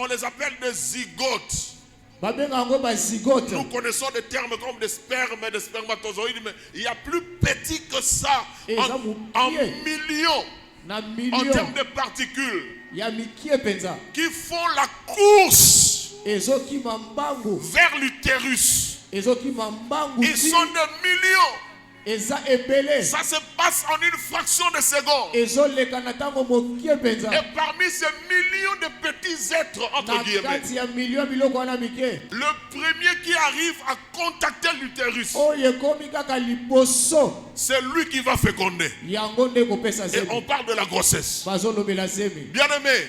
On les appelle des zygotes. Nous connaissons des termes comme des spermes et des spermatozoïdes, mais il y a plus petit que ça en millions, en termes de particules, qui font la course vers l'utérus. Ils sont des millions. Ça se passe en une fraction de seconde. Et parmi ces millions de petits êtres, entre guillemets, le premier qui arrive à contacter l'utérus, c'est lui qui va féconder. Et on parle de la grossesse. Bien aimé,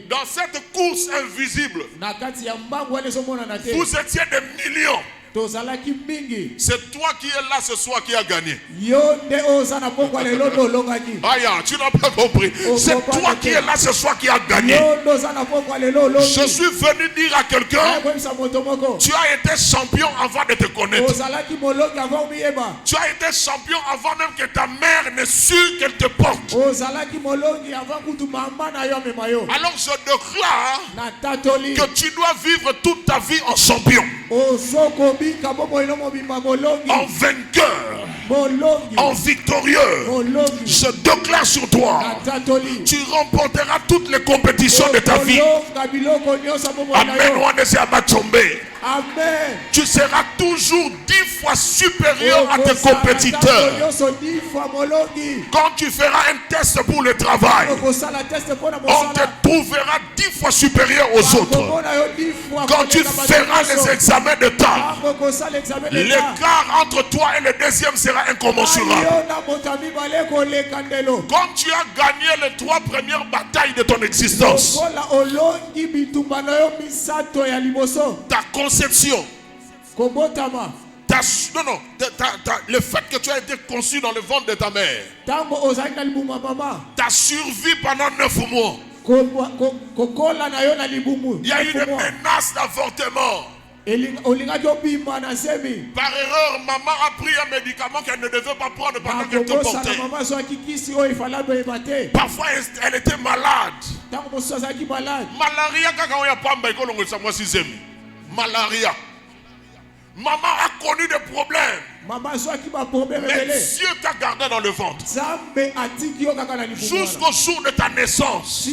dans cette course invisible, vous étiez des millions. C'est toi qui es là ce soir qui a gagné. Tu n'as pas compris. C'est toi qui es là ce soir qui a gagné. Je suis venu dire à quelqu'un, tu as été champion avant de te connaître. Tu as été champion avant même que ta mère ne sût qu'elle te porte. Alors je déclare que tu dois vivre toute ta vie en champion, en vainqueur, en victorieux. Je déclare sur toi, tu remporteras toutes les compétitions de ta vie. Amen. Tu seras toujours 10 fois supérieur à tes compétiteurs. Quand tu feras un test pour le travail, on te trouvera 10 fois supérieur aux autres. Quand tu feras les examens de temps, l'écart entre toi et le deuxième sera incommensurable. Quand tu as gagné les 3 premières batailles de ton existence, ta conception, le fait que tu as été conçu dans le ventre de ta mère, ta survie pendant 9 mois, il y a eu une menace d'avortement. Par erreur, maman a pris un médicament qu'elle ne devait pas prendre pendant qu'elle te portait. Parfois, elle était malade. Malaria. Maman a connu des problèmes. Mais Dieu t'a gardé dans le ventre jusqu'au jour de ta naissance.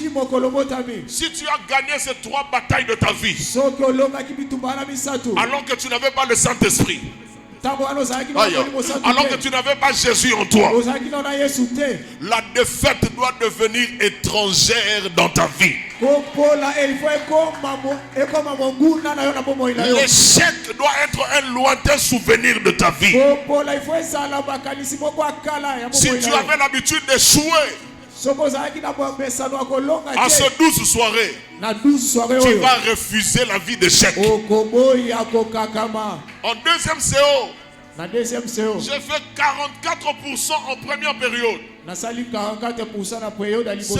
Si tu as gagné ces 3 batailles de ta vie, alors que tu n'avais pas le Saint-Esprit, alors que tu n'avais pas Jésus en toi, la défaite doit devenir étrangère dans ta vie. L'échec doit être un lointain souvenir de ta vie. Si tu avais l'habitude d'échouer, en ce 12 soirées, tu vas refuser la vie d'échec. En deuxième séance, j'ai fait 44% en première période. C'est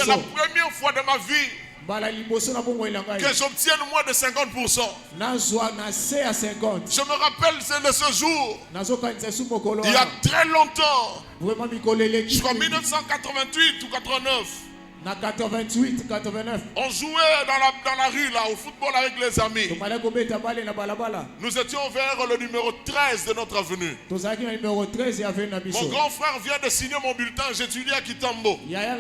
la première fois de ma vie que j'obtienne moins de 50%. Je me rappelle de ce jour, il y a très longtemps, je crois 1988 ou 89. On jouait dans la rue là, au football avec les amis. Nous étions vers le numéro 13 de notre avenue. Mon grand frère vient de signer mon bulletin. J'étudie à Kitambo. Et je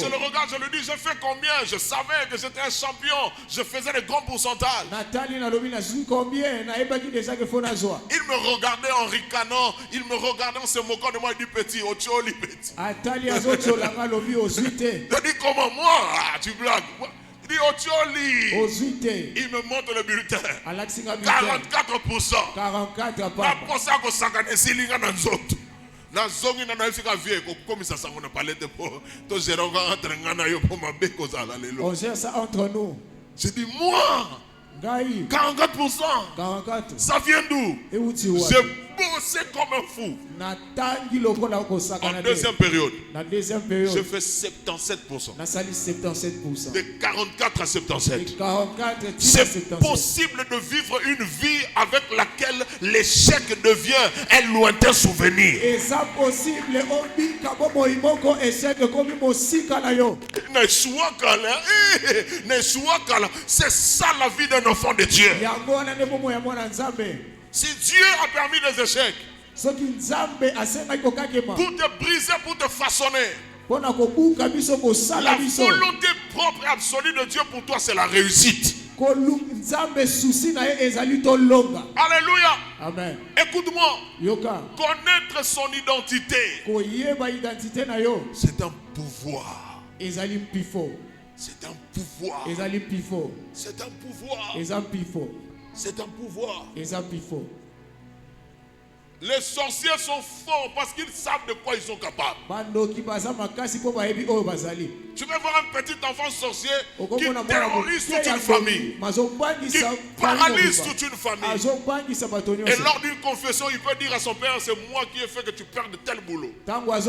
le regarde, je lui dis, je fais combien? Je savais que j'étais un champion. Je faisais des grands pourcentages. Il me regardait en ricanant. Il me regardait en se moquant de moi. Il dit, petit, Ocholi, petit. Je dis, comment moi? Tu blagues. Il dit, Ocholi. Il me montre le bulletin. 44%. On gère ça entre nous. Je dis, moi, 44%. Ça vient d'où? bossé comme un fou. En deuxième période, je fais 77%. De 44 à 77. C'est possible de vivre une vie avec laquelle l'échec devient un lointain souvenir. C'est ça la vie d'un enfant de Dieu. Si Dieu a permis des échecs pour te briser, pour te façonner, la volonté propre et absolue de Dieu pour toi, c'est la réussite. Alléluia. Amen. Écoute-moi. Connaître son identité, c'est un pouvoir. C'est un pouvoir. C'est un pouvoir. C'est un pouvoir. Les sorciers sont forts parce qu'ils savent de quoi ils sont capables. Tu peux voir un petit enfant sorcier qui terrorise toute une famille, qui paralyse toute une famille. Et lors d'une confession, il peut dire à son père, c'est moi qui ai fait que tu perdes tel boulot. C'est moi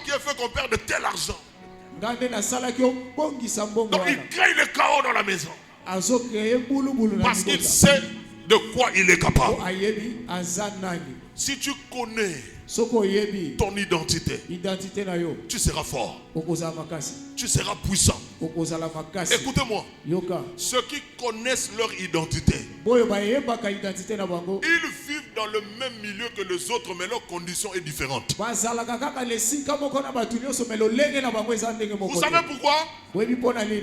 qui ai fait qu'on perde tel argent. Donc il crée le chaos dans la maison. Parce qu'il sait de quoi il est capable. Si tu connais ton identité, tu seras fort. Tu seras puissant. Écoutez-moi. Ceux qui connaissent leur identité, ils vivent dans le même milieu que les autres, mais leur condition est différente. Vous savez pourquoi?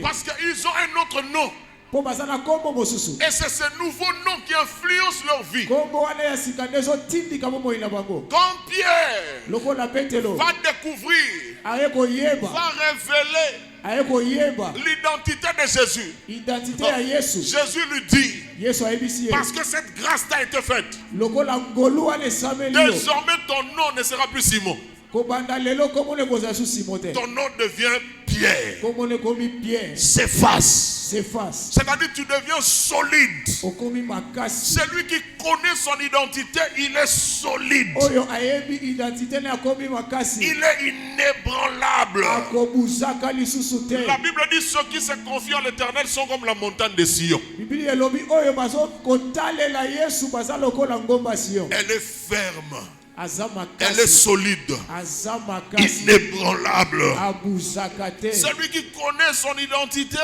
Parce qu'ils ont un autre nom. Et c'est ce nouveau nom qui influence leur vie. Quand Pierre va découvrir, va révéler l'identité de Jésus, Jésus lui dit, parce que cette grâce t'a été faite, désormais ton nom ne sera plus Simon. Ton nom devient Pierre. S'efface. C'est-à-dire que tu deviens solide. Celui qui connaît son identité, il est solide. Il est inébranlable. La Bible dit ceux qui se confient en l'Éternel sont comme la montagne de Sion. Elle est ferme. Elle est solide, inébranlable. Celui qui connaît son identité,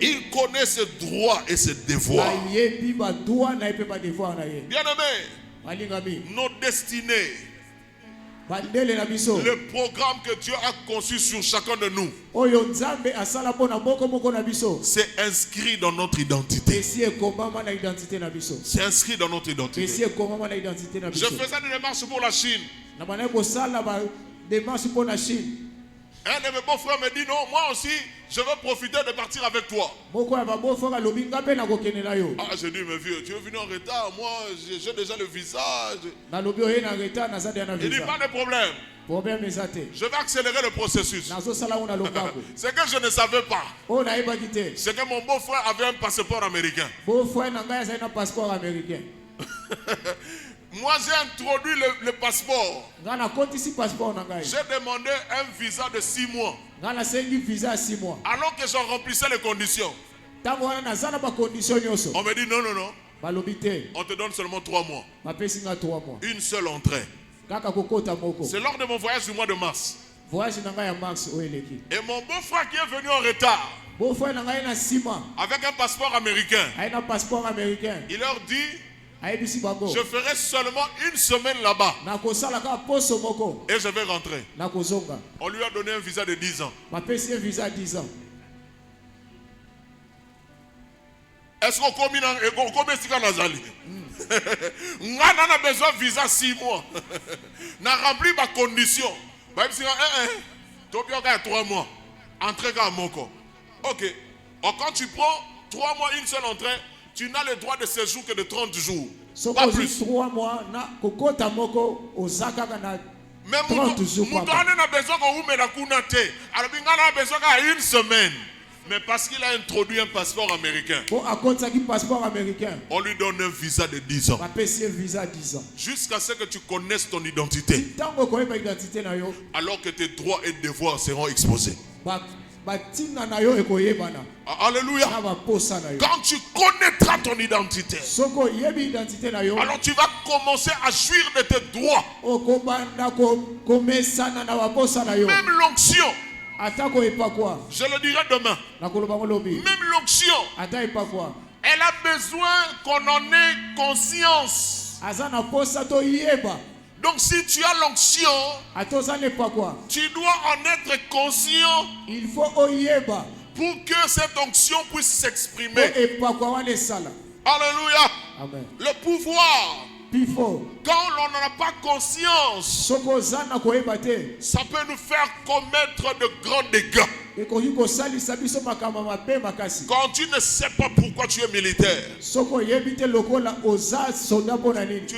il connaît ses droits et ses devoirs. Bien-aimés, nos destinées, le programme que Dieu a conçu sur chacun de nous, c'est inscrit dans notre identité. C'est inscrit dans notre identité. Je faisais une démarche pour la Chine. Un de mes beaux-frères me dit non, moi aussi, je veux profiter de partir avec toi. Ah, j'ai dit, mais vieux, tu es venu en retard, moi j'ai déjà le visa. Il dit, pas de problème. Je vais accélérer le processus. Ce que je ne savais pas, c'est que mon beau-frère avait un passeport américain. Moi j'ai introduit le passeport. J'ai demandé un visa de 6 mois. Alors que j'en remplissais les conditions. On me dit non. On te donne seulement 3 mois. Une seule entrée. C'est lors de mon voyage du mois de mars. Et mon beau-frère qui est venu en retard, avec un passeport américain, il leur dit, je ferai seulement une semaine là-bas et je vais rentrer. On lui a donné un visa de 10 ans. Est-ce qu'on commet ce Nazali? On a besoin de visa 6 mois. On a rempli ma condition. Tu as 3 mois. Entrée à Moko. Ok. Quand tu prends 3 mois, une seule entrée, tu n'as le droit de séjour que de 30 jours. Pas plus. 3 mois, mais nous avons besoin qu'on vous mette la kunate. Alors, nous avons besoin d'une semaine. Mais parce qu'il a introduit un passeport américain, on lui donne un visa de 10 ans. Jusqu'à ce que tu connaisses ton identité. Alors que tes droits et devoirs seront exposés. Alléluia. Quand tu connaîtras ton identité, alors tu vas commencer à jouir de tes droits. Même l'onction, je le dirai demain, même l'onction, elle a besoin qu'on en ait conscience. Donc si tu as l'onction, tu dois en être conscient. Il faut pour que cette onction puisse s'exprimer. Alléluia. Amen. Le pouvoir, quand on n'en a pas conscience, ça peut nous faire commettre de grands dégâts. Quand tu ne sais pas pourquoi tu es militaire, tu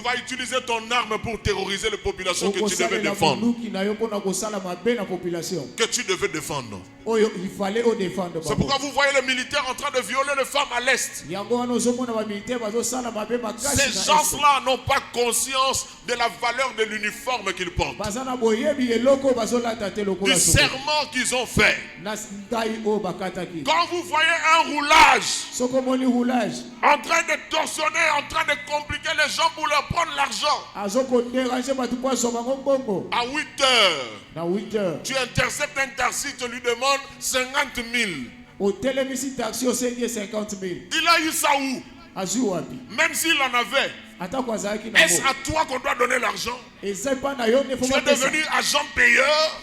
vas utiliser ton arme pour terroriser les populations que tu devais défendre. Que tu devais défendre. C'est pourquoi vous voyez les militaires en train de violer les femmes à l'Est. Ces gens-là n'ont pas conscience de la valeur de l'uniforme qu'ils portent, du serment qu'ils ont fait. Quand vous voyez un roulage en train de torsionner, en train de compliquer les gens pour leur prendre l'argent, à 8 heures, tu interceptes un taxi, tu lui demandes 50 000. Il a eu ça où? Même s'il en avait, est-ce à toi qu'on doit donner l'argent? Tu es devenu agent payeur.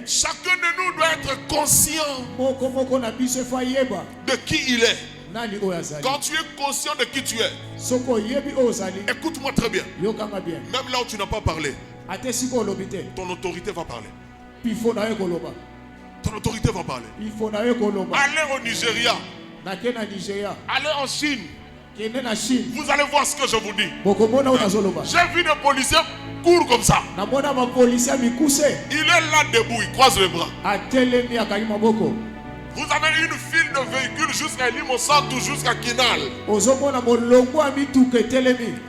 Chacun de nous doit être conscient de qui il est. Quand tu es conscient de qui tu es, écoute-moi très bien. Même là où tu n'as pas parlé, ton autorité va parler. Ton autorité va parler. Allez au Nigeria. Allez en Chine. Vous allez voir ce que je vous dis. J'ai vu des policiers courent comme ça. Il est là debout, il croise les bras. Vous avez une file de véhicules jusqu'à Limosanto, jusqu'à Kinal.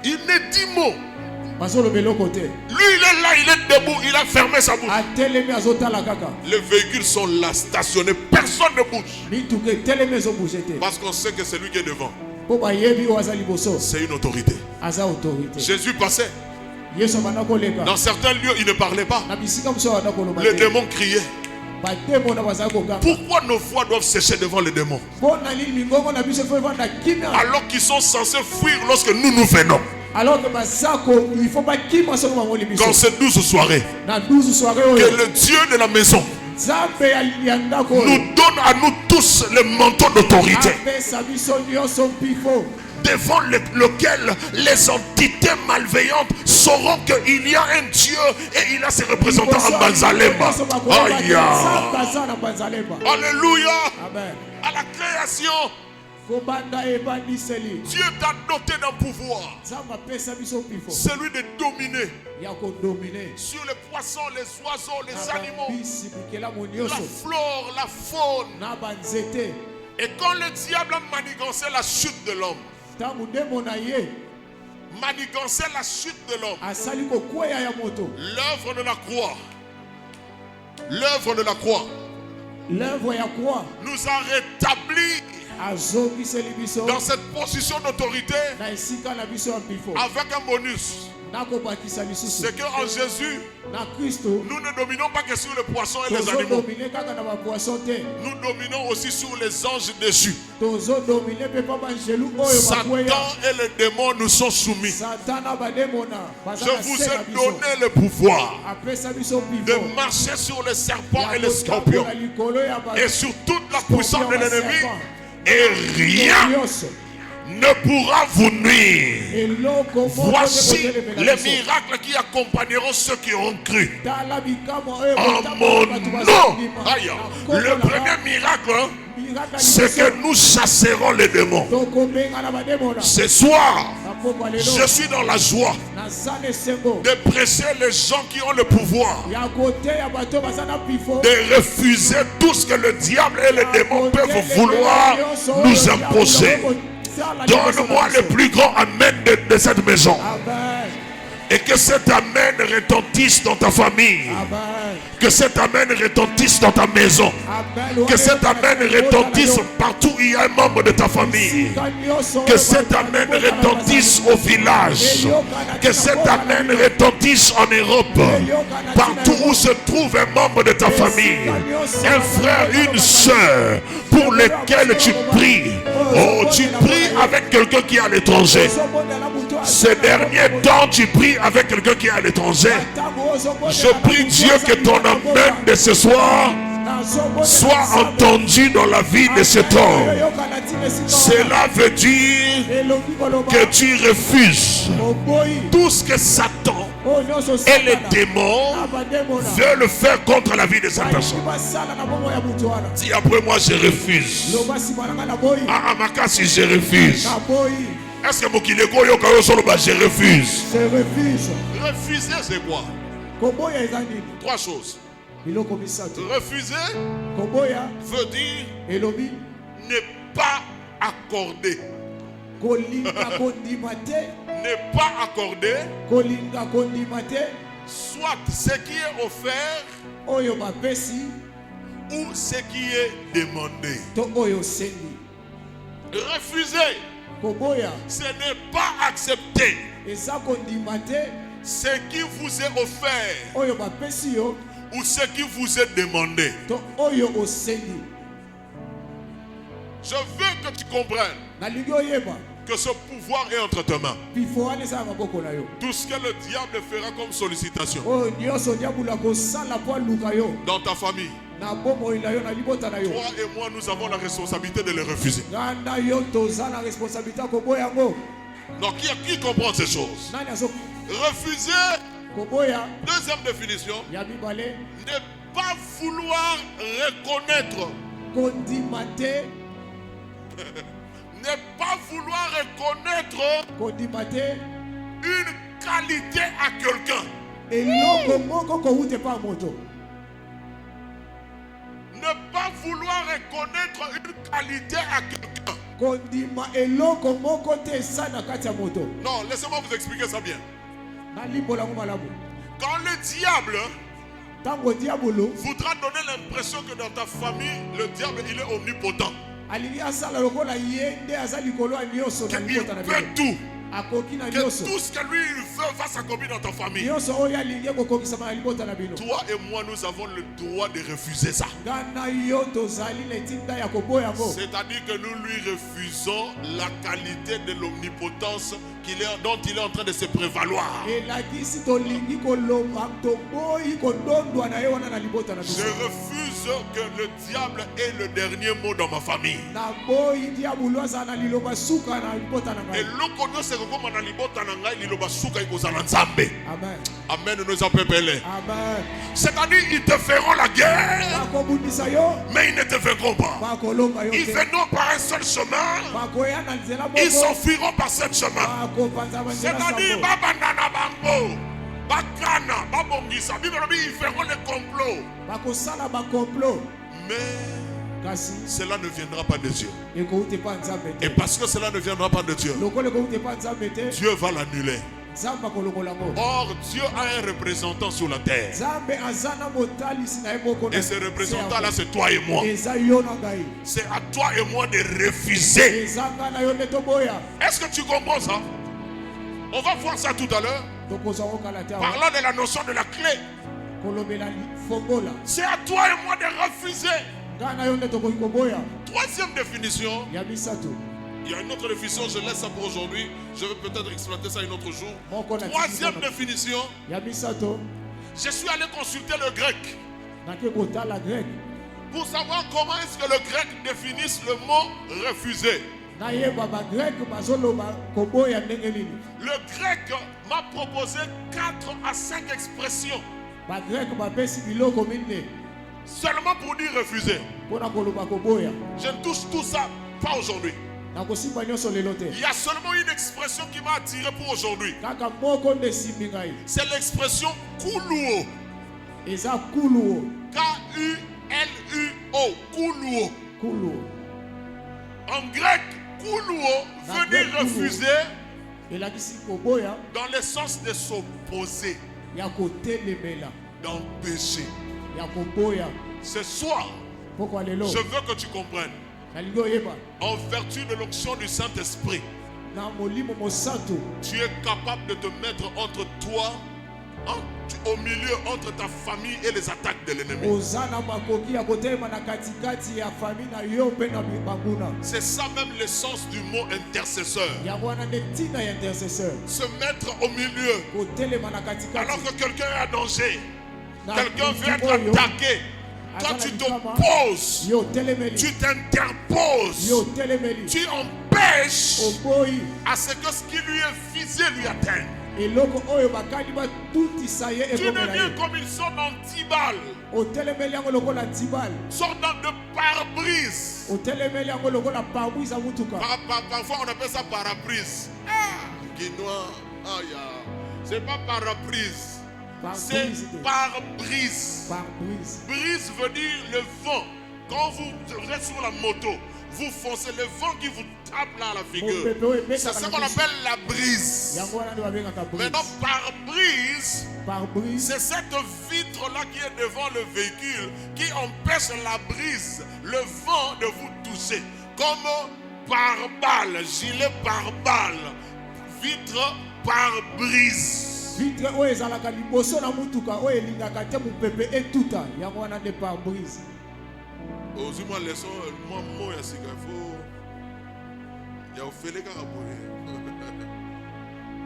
Il n'est 10 mots. Lui, il est là, il est debout, il a fermé sa bouche. Les véhicules sont là, stationnés, personne ne bouge. Parce qu'on sait que c'est lui qui est devant. C'est une autorité. Jésus passait. Dans certains lieux, il ne parlait pas. Les démons criaient. Pourquoi nos voix doivent sécher devant les démons alors qu'ils sont censés fuir lorsque nous nous venons? Dans ces 12 soirées, que le Dieu de la maison nous donne à nous tous le manteau d'autorité devant lequel les entités malveillantes sauront qu'il y a un Dieu et il a ses représentants en Banzalemba. Alléluia. À la création, Dieu t'a doté d'un pouvoir, celui de dominer sur les poissons, les oiseaux, les animaux, la flore, la faune. Et quand le diable a manigancé la chute de l'homme, manigancé la chute de l'homme, l'œuvre de la croix, l'œuvre de la croix nous a rétablis dans cette position d'autorité avec un bonus. C'est qu'en Jésus, nous ne dominons pas que sur les poissons et les animaux. Nous dominons aussi sur les anges déchus. Satan et les démons nous sont soumis. Je vous ai donné le pouvoir de marcher sur les serpents et les scorpions et sur toute la puissance de l'ennemi, et rien ne pourra vous nuire. Voici les miracles qui accompagneront ceux qui ont cru en mon nom. Le premier miracle, c'est que nous chasserons les démons. Ce soir, Je suis dans la joie de presser les gens qui ont le pouvoir, de refuser tout ce que le diable et les démons peuvent vouloir nous imposer. Donne-moi le plus grand amen de cette maison. Et que cet amen retentisse dans ta famille. Que cet amen retentisse dans ta maison. Que cet amen retentisse partout où il y a un membre de ta famille. Que cet amen retentisse au village. Que cet amen retentisse en Europe. Partout où se trouve un membre de ta famille. Un frère, une soeur pour lesquels tu pries. Oh, tu pries avec quelqu'un qui est à l'étranger. Ces derniers temps, tu pries avec quelqu'un qui est à l'étranger. Je prie Dieu que ton amen de ce soir soit entendu dans la vie de cet homme. Cela veut dire que tu refuses tout ce que Satan et les démons veulent faire contre la vie de cette personne. Si après moi je refuse, si je refuse, est-ce que je refuse? Refuser, c'est quoi? Trois choses. Refuser veut dire ne pas accorder. Ne pas accorder soit ce qui est offert ou ce qui est demandé. Refuser, ce n'est pas accepter ce qui vous est offert ou ce qui vous est demandé. Je veux que tu comprennes que ce pouvoir est entre tes mains. Tout ce que le diable fera comme sollicitation dans ta famille, toi et moi, nous avons la responsabilité de les refuser. Donc qui comprend ces choses? Refuser, deuxième définition, ne pas vouloir reconnaître. Ne pas vouloir reconnaître une qualité à quelqu'un. Ne pas vouloir reconnaître une qualité à quelqu'un. Non, laissez-moi vous expliquer ça bien. Quand le diable voudra donner l'impression que dans ta famille, le diable il est omnipotent. Il peut tout. Que tout ce que lui il veut va s'accomplir dans ta famille. Toi et moi, nous avons le droit de refuser ça. C'est-à-dire que nous lui refusons la qualité de l'omnipotence dont il est en train de se prévaloir. Je refuse que le diable ait le dernier mot dans ma famille. Amen. Amen. Nous appelons. C'est-à-dire ils te feront la guerre, mais ils ne te verront pas. Ils viendront par un seul chemin, ils s'enfuiront par ce chemin. C'est-à-dire ils feront le complot. Mais cela ne viendra pas de Dieu. Et parce que cela ne viendra pas de Dieu, Dieu va l'annuler. Or, Dieu a un représentant sur la terre. Et ce représentant-là, c'est toi et moi. C'est à toi et moi de refuser. Est-ce que tu comprends ça? On va voir ça tout à l'heure. Parlant de la notion de la clé. C'est à toi et moi de refuser. Troisième définition. Il y a une autre définition, je laisse ça pour aujourd'hui. Je vais peut-être exploiter ça un autre jour. Troisième définition. Je suis allé consulter le grec pour savoir comment est-ce que le grec définisse le mot refuser. Le grec m'a proposé 4 à 5 expressions seulement pour dire refuser. Je ne touche tout ça pas aujourd'hui. Il y a seulement une expression qui m'a attiré pour aujourd'hui. C'est l'expression Kuluo. K-U-L-U-O. Kuluo. En grec, Kuluo veut dire refuser dans le sens de s'opposer, d'empêcher. Ce soir, je veux que tu comprennes. En vertu de l'onction du Saint-Esprit, tu es capable de te mettre entre toi, au milieu entre ta famille et les attaques de l'ennemi. C'est ça même le sens du mot intercesseur. Se mettre au milieu alors que quelqu'un est en danger, quelqu'un veut être attaqué. Toi tu t'opposes, tu t'interposes, tu empêches à ce que ce qui lui est visé lui atteigne. Tu deviens comme une sorte d'antiballe, sorte de pare-brise. Parfois on appelle ça paraprise. C'est pas paraprise. C'est pare-brise. Brise veut dire le vent. Quand vous êtes sur la moto, vous foncez, le vent qui vous tape là à la figure. C'est ce qu'on appelle la brise. Maintenant, pare-brise, c'est cette vitre-là qui est devant le véhicule qui empêche la brise, le vent de vous toucher. Comme pare-balle, gilet pare-balle, vitre pare-brise. Vitre o ezalaka liboso na mutuka o elingaka te mupepe etuta yango wana de pare-brise. Ozuma leçon maman ya sikafo ya ofele kaka boye.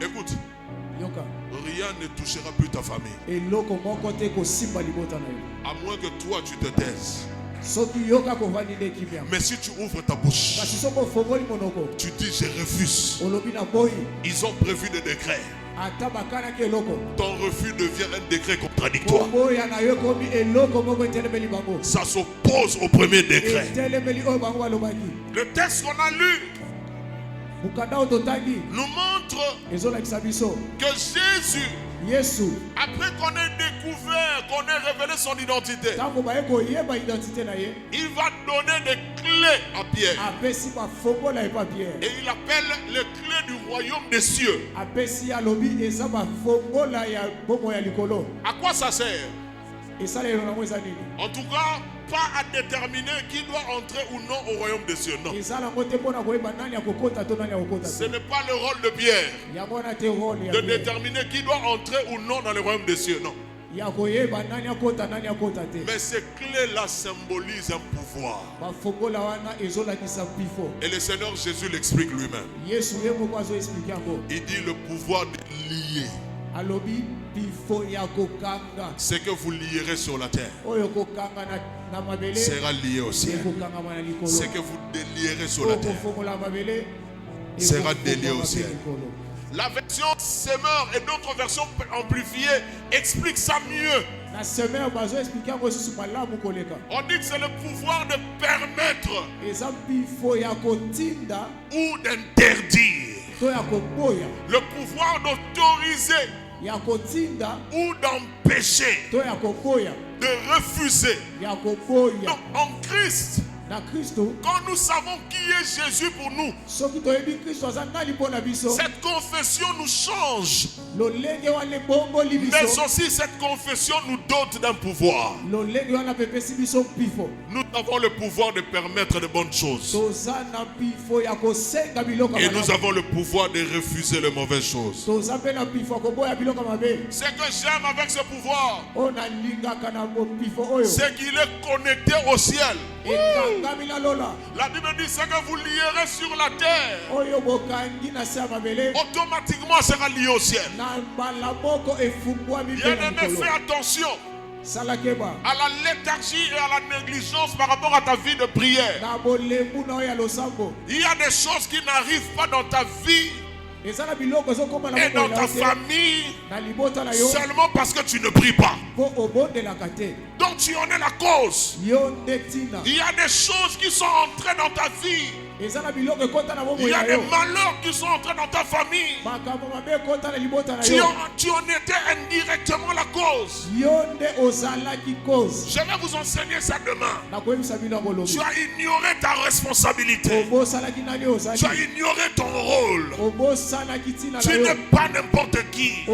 Écoute, yoka, rien ne touchera plus ta famille. Eloko moko te ko simba libota na yo. À moins que toi tu te taises. Mais si tu ouvres ta bouche, tu dis je refuse. Ils ont prévu des décrets. Ton refus devient un décret contradictoire. Ça s'oppose au premier décret. Le texte qu'on a lu nous montre que Jésus, après qu'on ait découvert, qu'on ait révélé son identité, il va donner des clés à Pierre. Et il appelle les clés du royaume des cieux. À quoi ça sert? En tout cas, pas à déterminer qui doit entrer ou non au royaume des cieux. Non. Ce n'est pas le rôle de Pierre de déterminer qui doit entrer ou non dans le royaume des cieux. Non. Mais ces clés-là symbolisent un pouvoir. Et le Seigneur Jésus l'explique lui-même. Il dit le pouvoir de lier. Ce que vous lierez sur la terre sera lié au ciel. Ce que vous délierez sur la terre sera délié au ciel. La version Semeur et d'autres versions amplifiées expliquent ça mieux. On dit que c'est le pouvoir de permettre ou d'interdire. Le pouvoir d'autoriser ou d'empêcher, de refuser. Donc en Christ, quand nous savons qui est Jésus pour nous, cette confession nous change. Mais aussi cette confession nous dote d'un pouvoir. Nous avons le pouvoir de permettre de bonnes choses. Et nous avons le pouvoir de refuser les mauvaises choses. Ce que j'aime avec ce pouvoir, c'est qu'il est connecté au ciel. La Bible dit ce que vous lierez sur la terre, automatiquement sera lié au ciel. Bien-aimé, fais attention à la léthargie et à la négligence par rapport à ta vie de prière. Il y a des choses qui n'arrivent pas dans ta vie et dans ta famille seulement parce que tu ne pries pas. Donc tu en es la cause. Il y a des choses qui sont entrées dans ta vie Il y a des malheurs qui sont entrés dans ta famille. Tu en étais indirectement la cause. Je vais vous enseigner ça demain. Tu as ignoré ta responsabilité. Tu as ignoré ton rôle. Tu n'es pas n'importe qui.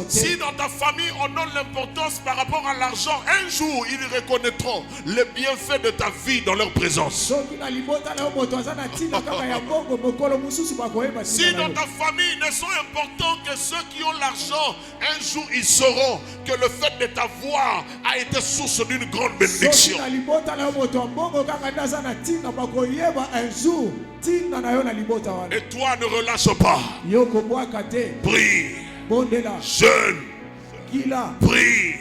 Si dans ta famille on donne l'importance par rapport à l'argent, un jour ils reconnaîtront les bienfaits de ta vie dans leur présence. Si dans ta famille ils ne sont importants que ceux qui ont l'argent, un jour ils sauront que le fait de t'avoir a été source d'une grande bénédiction. Et toi ne relâche pas. Prie. Jeûne. Prie.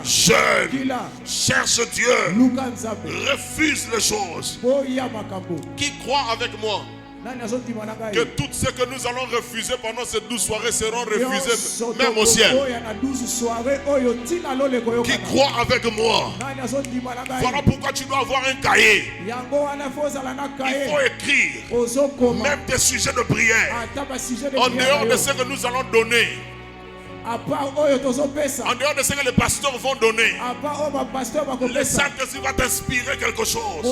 Jeûne. Cherche Dieu. Refuse les choses. Qui croit avec moi que tout ce que nous allons refuser pendant ces 12 soirées seront refusées même au ciel? Qui croit avec moi? Voilà pourquoi tu dois avoir un cahier. Il faut écrire même tes sujets de prière en dehors de ce que nous allons donner. En dehors de ce que les pasteurs vont donner, le Saint-Esprit va t'inspirer quelque chose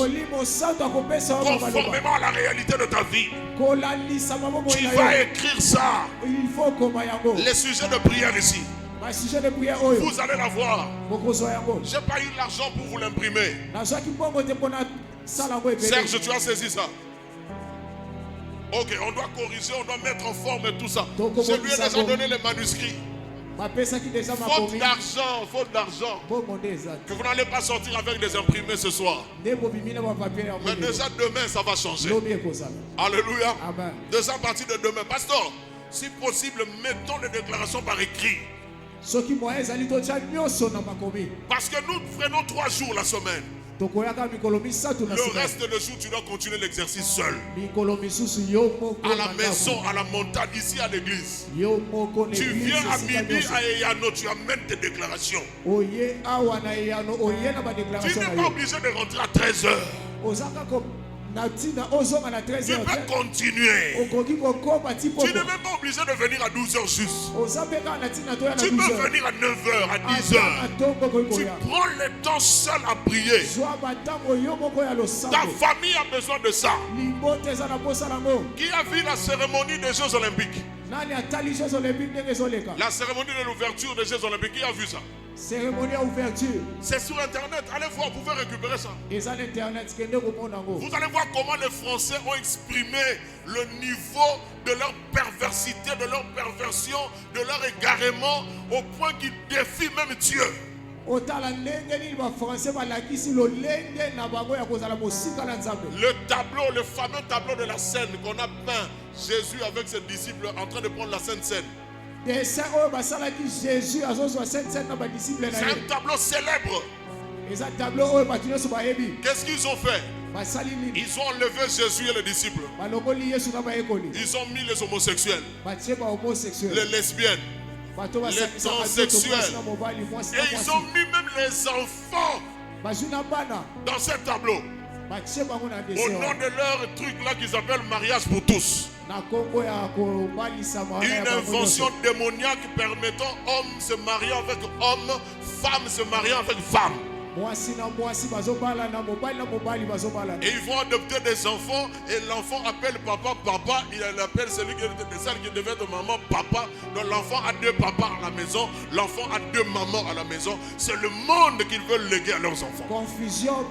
conformément à la réalité de ta vie. Tu vas écrire ça. Les sujets de prière ici, vous allez la voir. Je n'ai pas eu l'argent pour vous l'imprimer. Serge, tu as saisi ça? Ok, on doit corriger, on doit mettre en forme et tout ça. Je lui ai déjà donné les manuscrits. Faute d'argent. Que vous n'allez pas sortir avec des imprimés ce soir. Mais déjà demain, ça va changer. Alléluia. Déjà à partir de demain. Pasteur, si possible, mettons les déclarations par écrit. Parce que nous prenons 3 jours la semaine. Le reste des jours, tu dois continuer l'exercice seul. À la maison, à la montagne, ici à l'église. Tu viens à midi à Eyano, tu amènes tes déclarations. Tu n'es pas obligé de rentrer à 13h. Tu peux continuer. Tu n'es même pas obligé de venir à 12h juste. Tu peux venir à 9h, à 10h. Tu prends le temps seul à prier. Ta famille a besoin de ça. Qui a vu la cérémonie des Jeux Olympiques? La cérémonie de l'ouverture des Jeux Olympiques, qui a vu ça? Cérémonie à ouverture. C'est sur internet, allez voir, vous pouvez récupérer ça. Vous allez voir comment les Français ont exprimé le niveau de leur perversité, de leur perversion, de leur égarement, au point qu'ils défient même Dieu. Le tableau, le fameux tableau de la scène qu'on a peint Jésus avec ses disciples en train de prendre la Sainte Seine. C'est un tableau célèbre. Qu'est-ce qu'ils ont fait? Ils ont enlevé Jésus et les disciples. Ils ont mis les homosexuels, les lesbiennes, les transsexuels. Et ils ont mis même les enfants dans ce tableau. Au nom de leur truc là qu'ils appellent mariage pour tous. Une invention démoniaque permettant homme se marier avec homme, femme se marier avec femme. Et ils vont adopter des enfants et l'enfant appelle papa, papa. Il appelle celui qui devait être maman, papa. Donc l'enfant a 2 papas à la maison, l'enfant a 2 mamans à la maison. C'est le monde qu'ils veulent léguer à leurs enfants. Confusion.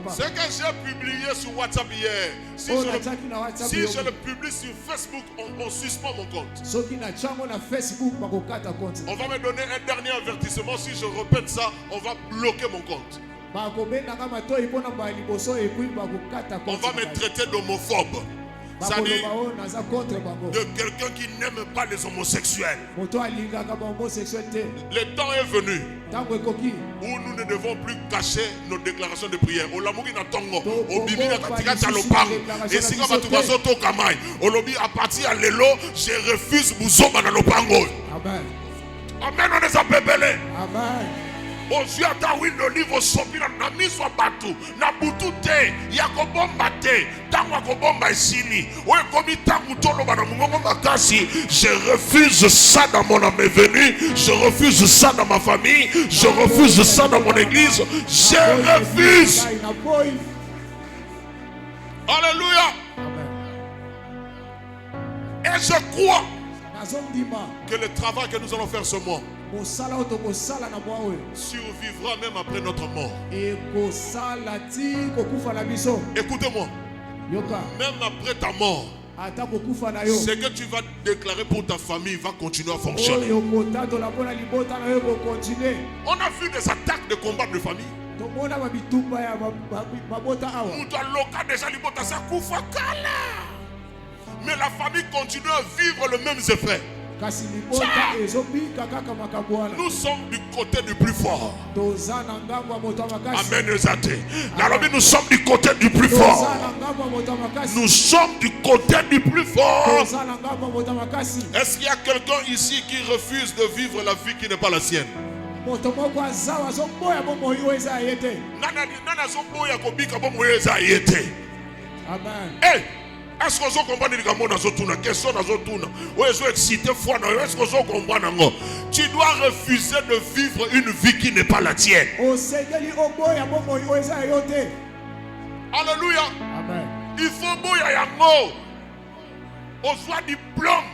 Ce que j'ai publié sur WhatsApp hier, si je le publie sur Facebook, on suspend mon compte. On va me donner un dernier avertissement. Si je répète ça, on va bloquer mon compte. On va me traiter d'homophobe. C'est-à-dire de quelqu'un qui n'aime pas les homosexuels. Le temps est venu où nous ne devons plus cacher nos déclarations de prière. Et si à partir de l'élo, je refuse Bouzoma dans le pango. Amen. Amen. On les a bébélés. Amen. ozwi ata huile d'olive osopi na miso ya bato na butu te ya kobomba te ntango akobomba esili oyo ekomi ntango toloba na mongongo makasi. Je refuse ça dans mon âme venue, je refuse ça dans ma famille, je refuse ça dans mon église, je refuse. Alléluia. Et je crois que le travail que nous allons faire ce mois survivra même après notre mort. Écoutez-moi, même après ta mort, ce que tu vas déclarer pour ta famille va continuer à fonctionner. On a vu des attaques de combat de famille. Mais la famille continue à vivre les mêmes effets. Nous sommes du côté du plus fort. Amen. Nous sommes du côté du plus fort. Nous sommes du côté du plus fort. Est-ce qu'il y a quelqu'un ici qui refuse de vivre la vie qui n'est pas la sienne? Amen. Hey! Est-ce que vous comprenez la question? Tu dois refuser de vivre une vie qui n'est pas la tienne. Alléluia. Amen. Il faut boya yango. On soit diplôme.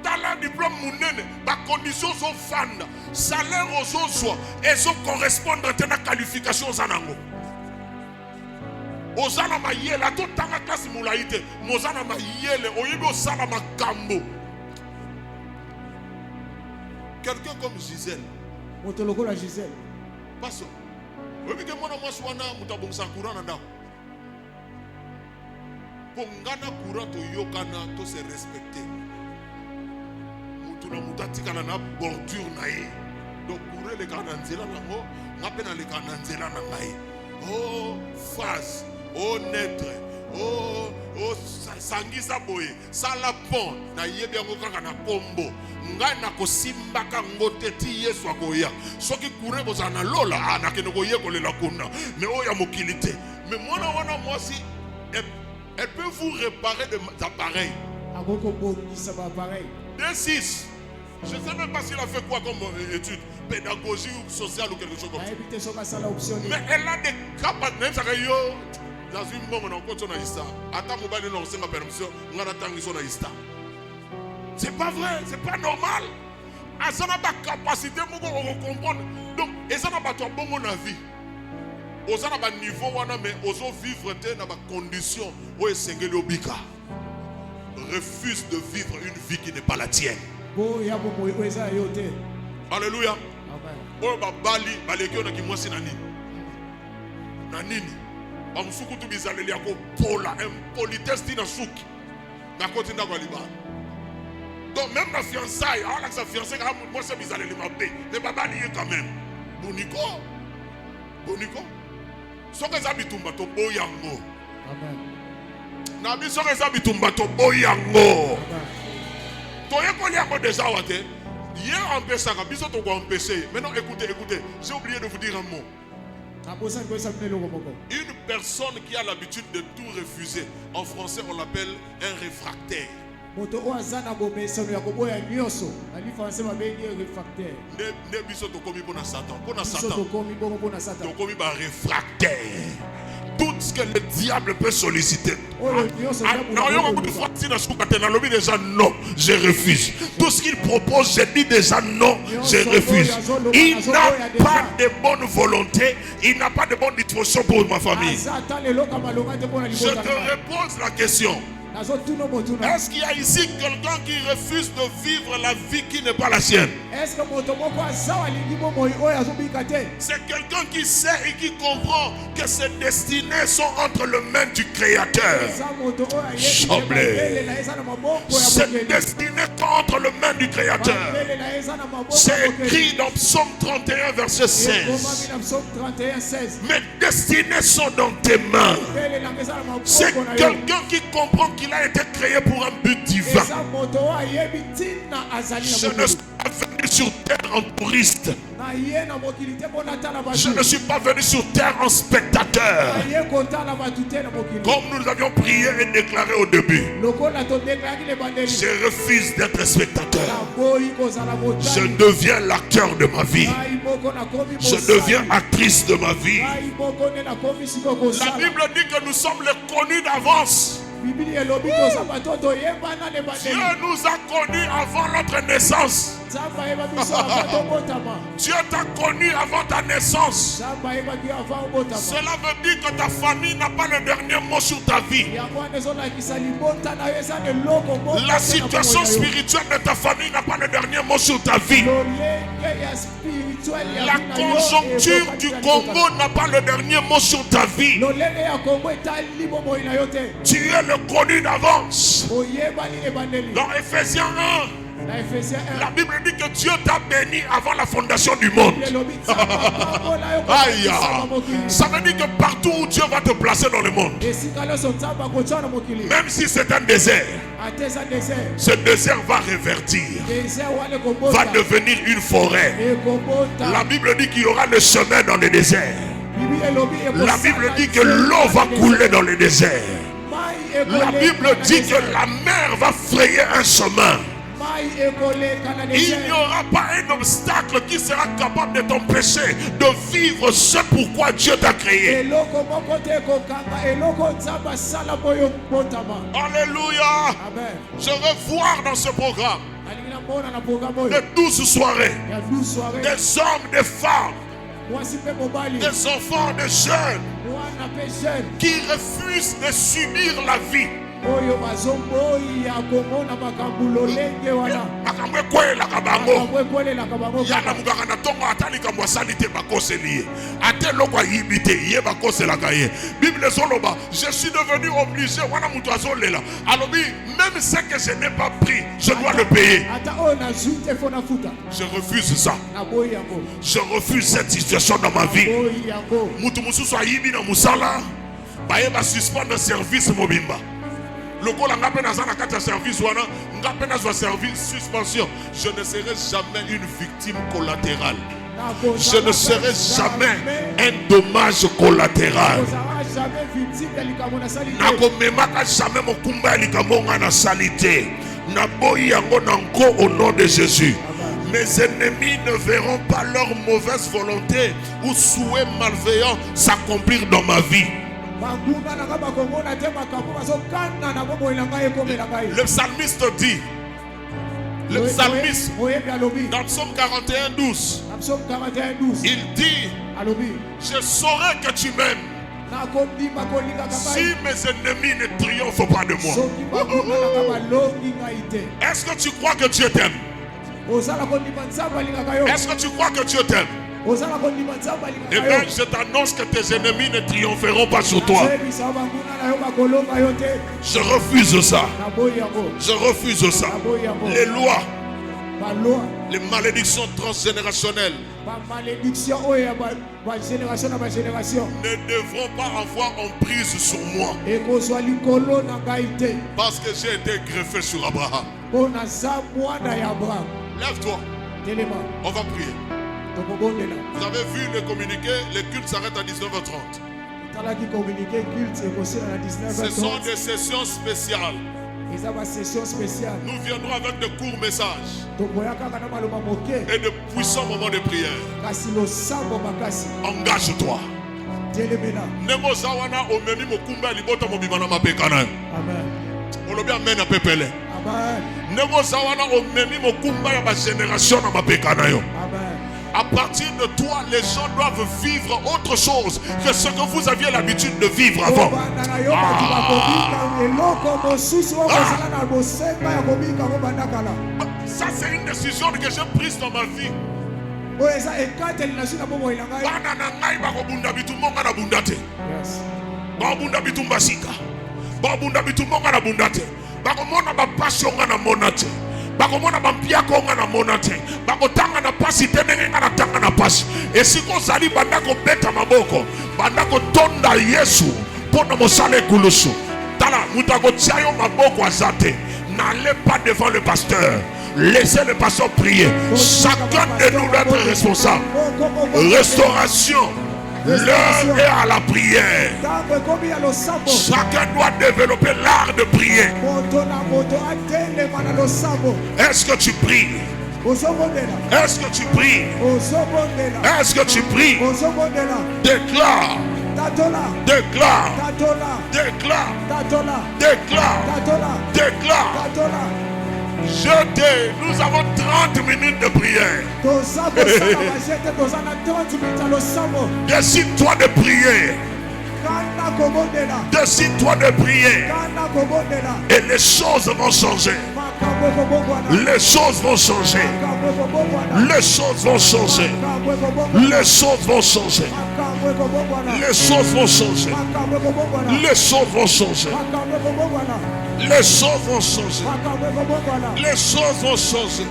Talent diplôme mounene. La condition sont fans. Salaire aux autres. Et ça correspond à la qualification zanango. Ozana mayele ato tanga classe mulaite mozana mayele oyibo sala makambo. Quelqu'un comme Gisèle. Motoloko la Gisèle. Passo. Obi ke mona mwaswana mutabongsa courant nda. Pongana courant to yokana to se respecter. Mutuna mutatika na bordure na ye. Donc courant le kana nzela nango, ngapena le kana nzela na ngai. Oh face. Oh naître, oh sangisa boye, sala pont, na yebi yango kaka na kombo, ngai na kosimbaka ngoteti Yesu akoya. Soki kure boza na lola, na kene koye kolela kuna, mais oya mokilite. Mais mwana wana mwasi, elle peut vous réparer des appareils. D6. Je ne sais même pas s'il a fait quoi comme étude, pédagogie ou sociale ou quelque chose comme ça. Mais elle a des capacités. Dans une bombe, on a encore son aïsta. Attends, on va lui lancer ma permission. On a attendu son aïsta. C'est pas vrai, c'est pas normal. Ça n'a pas capacité pour comprendre. Donc, ça n'a pas bon mon avis. Ça n'a pas niveau, mais oso vivre dans ma condition. Où est Sengeli Obika? Refuse de vivre une vie qui n'est pas la tienne. Alléluia. Oh, Bali, Balekio, qui moi c'est Nani. Nanini. Amsukutu bizaleli yako pola impolitesse tina suki na koti ndako liba. Donc même la fiançaille, alors que sa fiancée moi c'est bizaleli mabé, mais baba lié quand même. Boniko. Soka za bitumba to boyango. Amen. Na bi soka za bitumba to boyango. To yeko liako déjà wate. Hier empêché ça, biso to ko empêcher. Maintenant écoutez, j'ai oublié de vous dire un mot. Une personne qui a l'habitude de tout refuser, en français on l'appelle un réfractaire. Tout ce que le diable peut solliciter. Déjà non, je refuse. Tout ce qu'il propose, je dis déjà non, je refuse. Il n'a pas de bonne volonté, il n'a pas de bonne disposition pour ma famille. Je te repose la question. Est-ce qu'il y a ici quelqu'un qui refuse de vivre la vie qui n'est pas la sienne? C'est quelqu'un qui sait et qui comprend que ses destinées sont entre les mains du Créateur. Ses destinées sont entre les mains du Créateur. C'est écrit dans Psaume 31 verset 16. Mes destinées sont dans tes mains. C'est quelqu'un qui comprend qu'il a été créé pour un but divin. Je ne suis pas venu sur terre en touriste. Je ne suis pas venu sur terre en spectateur. Comme nous avions prié et déclaré au début. Je refuse d'être spectateur. Je deviens l'acteur de ma vie. Je deviens actrice de ma vie. La Bible dit que nous sommes les connus d'avance. Dieu nous a connus avant notre naissance. Dieu t'a connu avant ta naissance. Cela veut dire que ta famille n'a pas le dernier mot sur ta vie. La situation spirituelle de ta famille n'a pas le dernier mot sur ta vie. La conjoncture du Congo n'a pas le dernier mot sur ta vie. Tu es le connu d'avance. Dans Ephésiens 1, la Bible dit que Dieu t'a béni avant la fondation du monde. Aïe. Ça veut dire que partout où Dieu va te placer dans le monde, même si c'est un désert, ce désert va révertir, va devenir une forêt. La Bible dit qu'il y aura le chemin dans le désert. La Bible dit que l'eau va couler dans le désert. La Bible dit que la mer va frayer un chemin. Il n'y aura pas un obstacle qui sera capable de t'empêcher de vivre ce pourquoi Dieu t'a créé. Alléluia. Je veux voir dans ce programme de 12 soirées, des hommes, des femmes, des enfants, des jeunes qui refusent de subir la vie. Je suis devenu obligé. Même ce que je n'ai pas pris, je dois le payer. Je refuse ça. Je refuse cette situation dans ma vie. Suspendre le service mobimba. Le go n'a pas service suspension. Je ne serai jamais une victime collatérale. Je ne serai jamais un dommage collatéral. Au nom de Jésus. Mes ennemis ne verront pas leur mauvaise volonté ou souhait malveillant s'accomplir dans ma vie. Le psalmiste dit, le psalmiste, dans Psaume 41, 12, il dit, je saurai que tu m'aimes si mes ennemis ne triomphent pas de moi. Est-ce que tu crois que Dieu t'aime? Est-ce que tu crois que Dieu t'aime? Eh bien, je t'annonce que tes ennemis ne triompheront pas sur toi. Je refuse ça. Je refuse ça. Les lois, les malédictions transgénérationnelles ne devront pas avoir emprise sur moi. Parce que j'ai été greffé sur Abraham. Lève-toi. On va prier. Vous avez vu le communiqué, le culte s'arrête à 19h30. Ce sont des sessions spéciales. Nous viendrons avec de courts messages et de puissants moments de prière. Engage-toi. À partir de toi, les gens doivent vivre autre chose que ce que vous aviez l'habitude de vivre avant. Ça, c'est une décision que j'ai prise dans ma vie. bakomona bampiako nga na monate bakotanga na pasi tenenge nga na tanga na pasi esiko zali banda ko beta maboko banda ko tonda Yesu pona mosala ekulusu tala mutako tiayo maboko azate n'allez pas devant le pasteur Laissez le pasteur prier. Chacun de nous doit être responsable. Restauration. L'heure est à la prière. Chacun doit développer l'art de prier. Est-ce que tu pries? Est-ce que tu pries? Est-ce que tu pries? Déclare. Déclare. Déclare. Déclare. Déclare. Nous avons 30 minutes de prière. Décide-toi de prier. Décide-toi de prier. Et les choses vont changer. Les choses vont changer. Les choses vont changer. Les choses vont changer. Les choses vont changer. Les choses vont changer. Les choses vont changer. Les choses vont changer.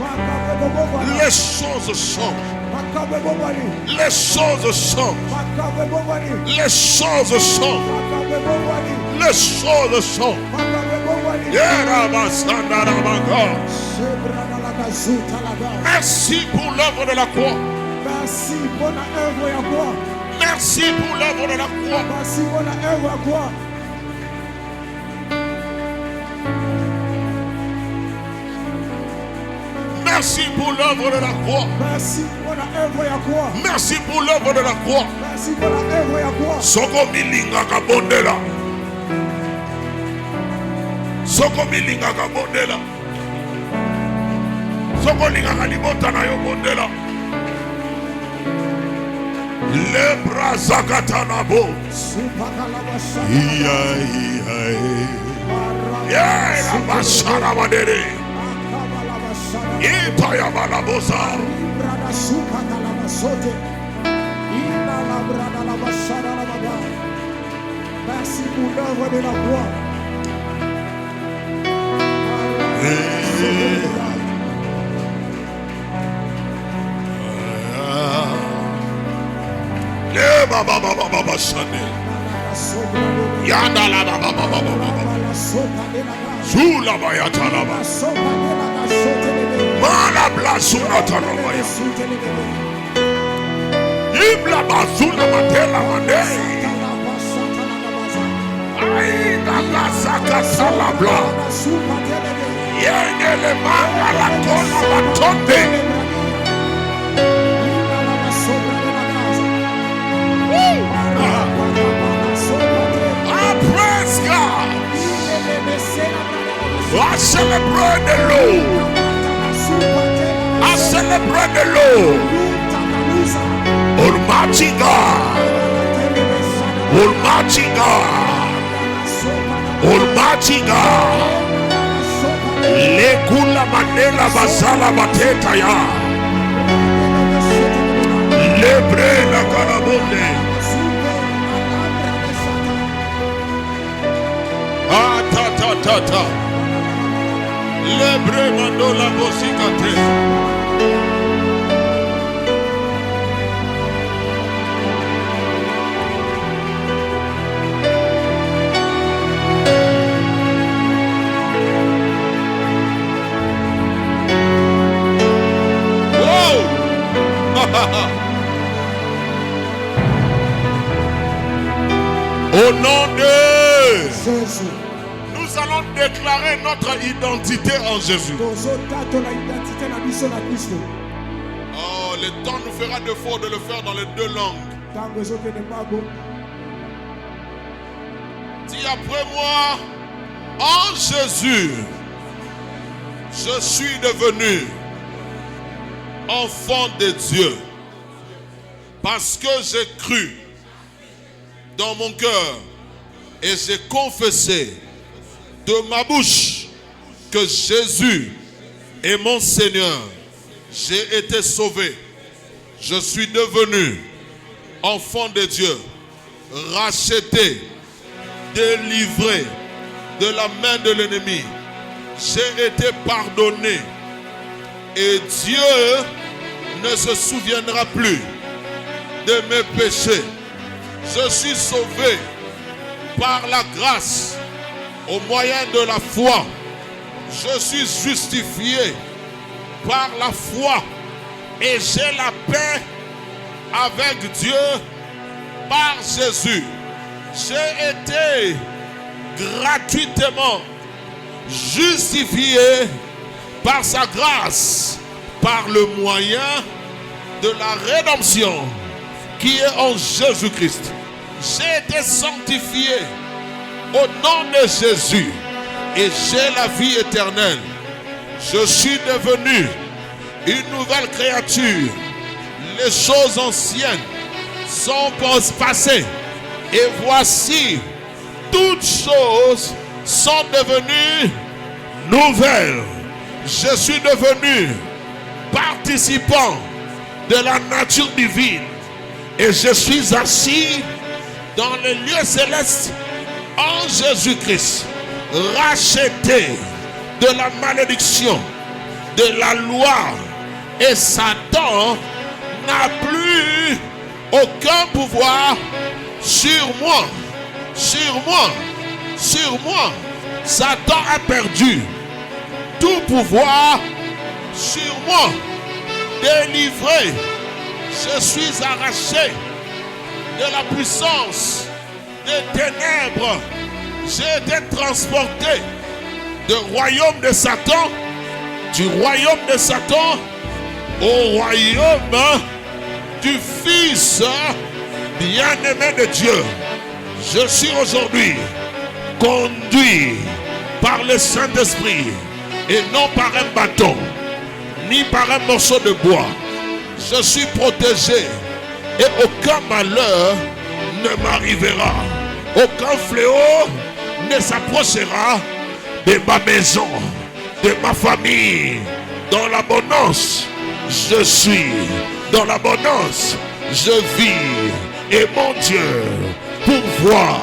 Les choses changent. Les choses changent. Les choses changent. Les choses changent. Merci pour l'œuvre de la croix. Merci pour l'œuvre de la croix. Merci pour l'œuvre de la croix. Merci pour l'œuvre de la croix. Merci pour l'œuvre de la croix. Merci pour l'œuvre de la croix. Merci pour l'œuvre de la croix. Merci pour l'œuvre de la croix. Soko milinga kabondela. Soko milinga kabondela. Soko linga kalibota na yo bondela. Le bras katanabo. Yeah, la bashara madere. Itaya balabosa. Merci pour l'œuvre de la croix. Baba Sunday. Yanda la baba baba. Zula bayata la baba. Mala blasuna talabaya. Ibla bazuna matela mande. Aida la saka salabla. Yengele manga la kola batonde. Praise God. I celebrate the Lord. I celebrate the Lord. Almighty God. Almighty God. Almighty God. Lekula manela basala bateta ya. Lebre la karabonde. Ta. Lebre mandola bosikate. Wow! Au nom de Jésus. Nous allons déclarer notre identité en Jésus. Oh, le temps nous fera défaut de le faire dans les deux langues. Dis après moi, en Jésus, je suis devenu enfant de Dieu parce que j'ai cru dans mon cœur et j'ai confessé de ma bouche que Jésus est mon Seigneur. J'ai été sauvé. Je suis devenu enfant de Dieu, racheté, délivré de la main de l'ennemi. J'ai été pardonné et Dieu ne se souviendra plus de mes péchés. Je suis sauvé par la grâce. Au moyen de la foi, je suis justifié par la foi et j'ai la paix avec Dieu par Jésus. J'ai été gratuitement justifié par sa grâce, par le moyen de la rédemption qui est en Jésus-Christ. J'ai été sanctifié au nom de Jésus et j'ai la vie éternelle. Je suis devenu une nouvelle créature. Les choses anciennes sont passées et voici, toutes choses sont devenues nouvelles. Je suis devenu participant de la nature divine et je suis assis dans les lieux célestes en Jésus-Christ, racheté de la malédiction, de la loi, et Satan n'a plus aucun pouvoir sur moi, sur moi, sur moi. Satan a perdu tout pouvoir sur moi. Délivré, je suis arraché de la puissance des ténèbres. J'ai été transporté du royaume de Satan, au royaume du Fils bien-aimé de Dieu. Je suis aujourd'hui conduit par le Saint-Esprit et non par un bâton, ni par un morceau de bois. Je suis protégé et aucun malheur ne m'arrivera. Aucun fléau ne s'approchera de ma maison, de ma famille. Dans l'abondance, je suis. Dans l'abondance, je vis. Et mon Dieu pourvoit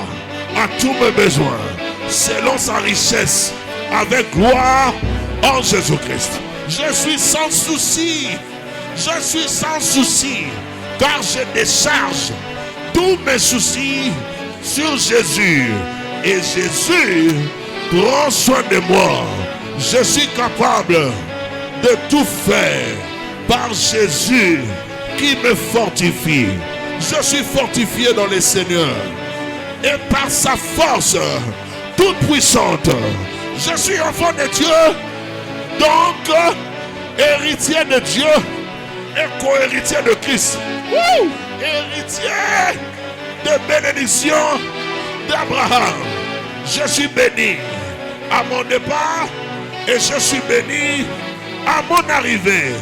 à tous mes besoins selon sa richesse avec gloire en Jésus-Christ. Je suis sans souci. Je suis sans souci. Car je décharge tous mes soucis sur Jésus. Et Jésus prend soin de moi. Je suis capable de tout faire par Jésus qui me fortifie. Je suis fortifié dans le Seigneur. Et par sa force toute puissante, je suis enfant de Dieu. Donc, héritier de Dieu et co-héritier de Christ. Héritier de bénédiction d'Abraham. Je suis béni à mon départ et je suis béni à mon arrivée.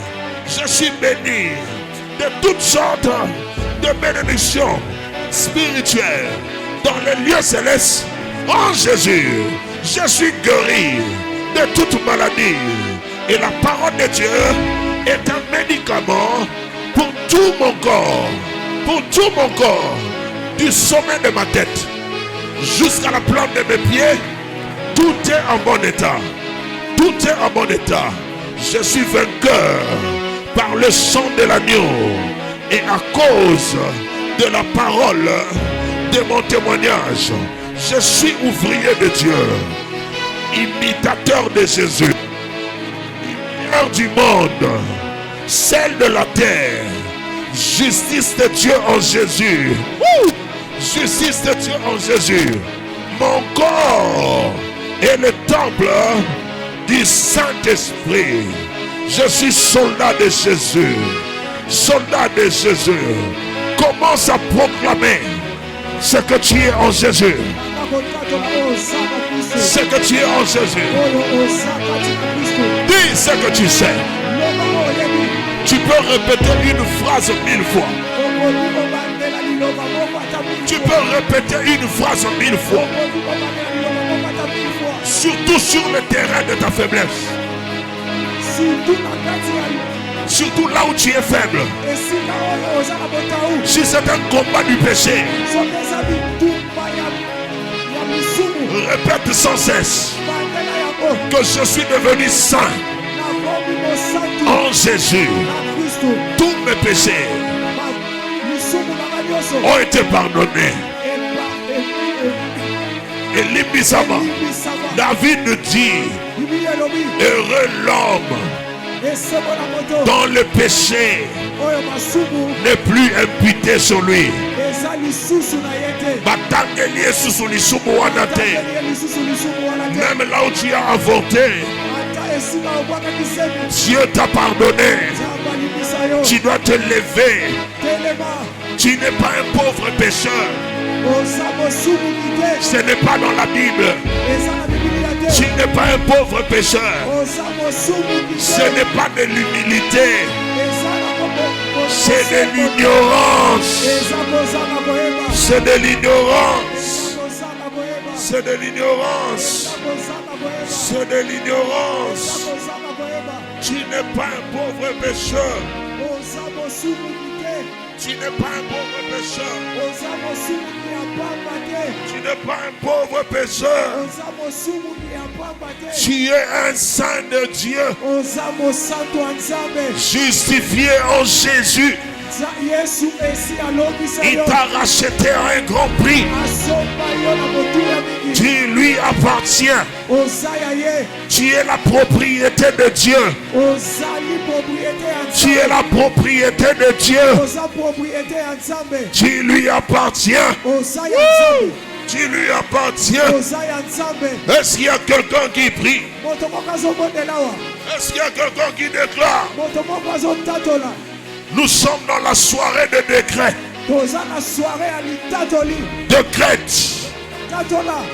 Je suis béni de toutes sortes de bénédictions spirituelles dans les lieux célestes en Jésus. Je suis guéri de toute maladie et la parole de Dieu est un médicament pour tout mon corps, du sommet de ma tête jusqu'à la plante de mes pieds. Tout est en bon état. Tout est en bon état. Je suis vainqueur par le sang de l'agneau et à cause de la parole de mon témoignage. Je suis ouvrier de Dieu, imitateur de Jésus, lumière du monde, celle de la terre, justice de Dieu en Jésus. Justice de Dieu en Jésus. Mon corps est le temple du Saint-Esprit. Je suis soldat de Jésus. Soldat de Jésus. Commence à proclamer ce que tu es en Jésus. Ce que tu es en Jésus. Dis ce que tu sais. Tu peux répéter une phrase 1000 fois. Tu peux répéter une phrase 1000 fois. Surtout sur le terrain de ta faiblesse. Surtout là où tu es faible. Si c'est un combat du péché, répète sans cesse que je suis devenu saint en Jésus. Tous mes péchés ont été pardonnés. Et Limbisama, David dit, heureux l'homme dont le péché n'est plus imputé sur lui. Même là où tu as avorté, Dieu t'a pardonné. Tu dois te lever. Tu n'es pas un pauvre pécheur. Ce n'est pas dans la Bible. Tu n'es pas un pauvre pécheur. Ce n'est pas de l'humilité. C'est de l'ignorance. C'est de l'ignorance. C'est de l'ignorance. C'est de l'ignorance. Tu n'es pas un pauvre pécheur. Tu n'es pas un pauvre pécheur. Tu n'es pas un pauvre pécheur. Tu es un saint de Dieu. Justifié en Jésus. Il t'a racheté à un grand prix. Tu lui appartiens. Tu es la propriété de Dieu. Tu es la propriété de Dieu. Tu lui appartiens. Tu lui appartiens. Est-ce qu'il y a quelqu'un qui prie? Est-ce qu'il y a quelqu'un qui déclare? Nous sommes dans la soirée de décret. Décrète.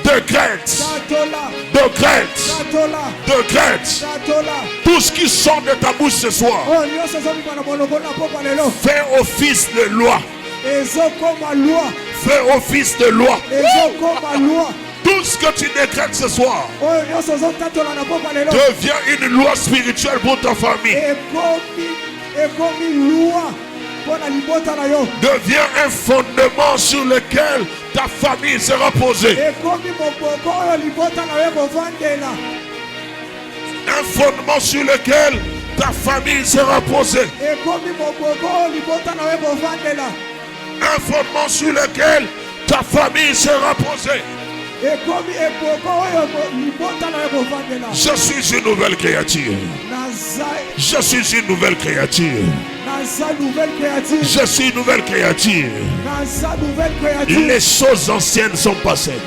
Décrète. Décrète. Décrète. Tout ce qui sort de ta bouche ce soir fait office de loi. Fait office de loi. Tout ce que tu décrètes ce soir devient une loi spirituelle pour ta famille. Devient un fondement sur lequel ta famille sera posée. Un fondement sur lequel ta famille sera posée. Un fondement sur lequel ta famille sera posée. Je suis une nouvelle créature. Je suis une nouvelle créature. Je suis une nouvelle créature. Les choses anciennes sont passées.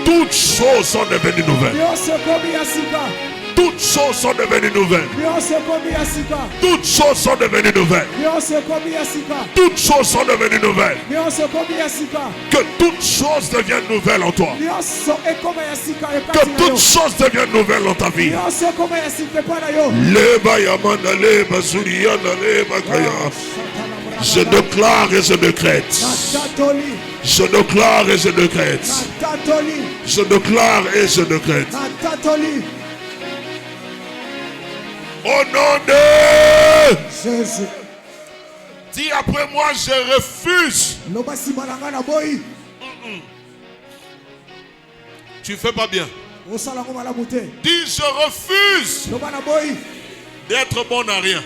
Toutes choses sont devenues nouvelles. Toutes choses sont devenues nouvelles. Toutes choses sont devenues nouvelles. Toutes choses sont devenues nouvelles. Que toutes choses deviennent nouvelles en toi. Que toutes choses deviennent nouvelles dans ta vie. Je déclare et je décrète. Je déclare et je décrète. Je déclare et je décrète. Au nom de Jésus. Dis après moi, je refuse. Tu fais pas bien. Dis je refuse d'être bon à rien.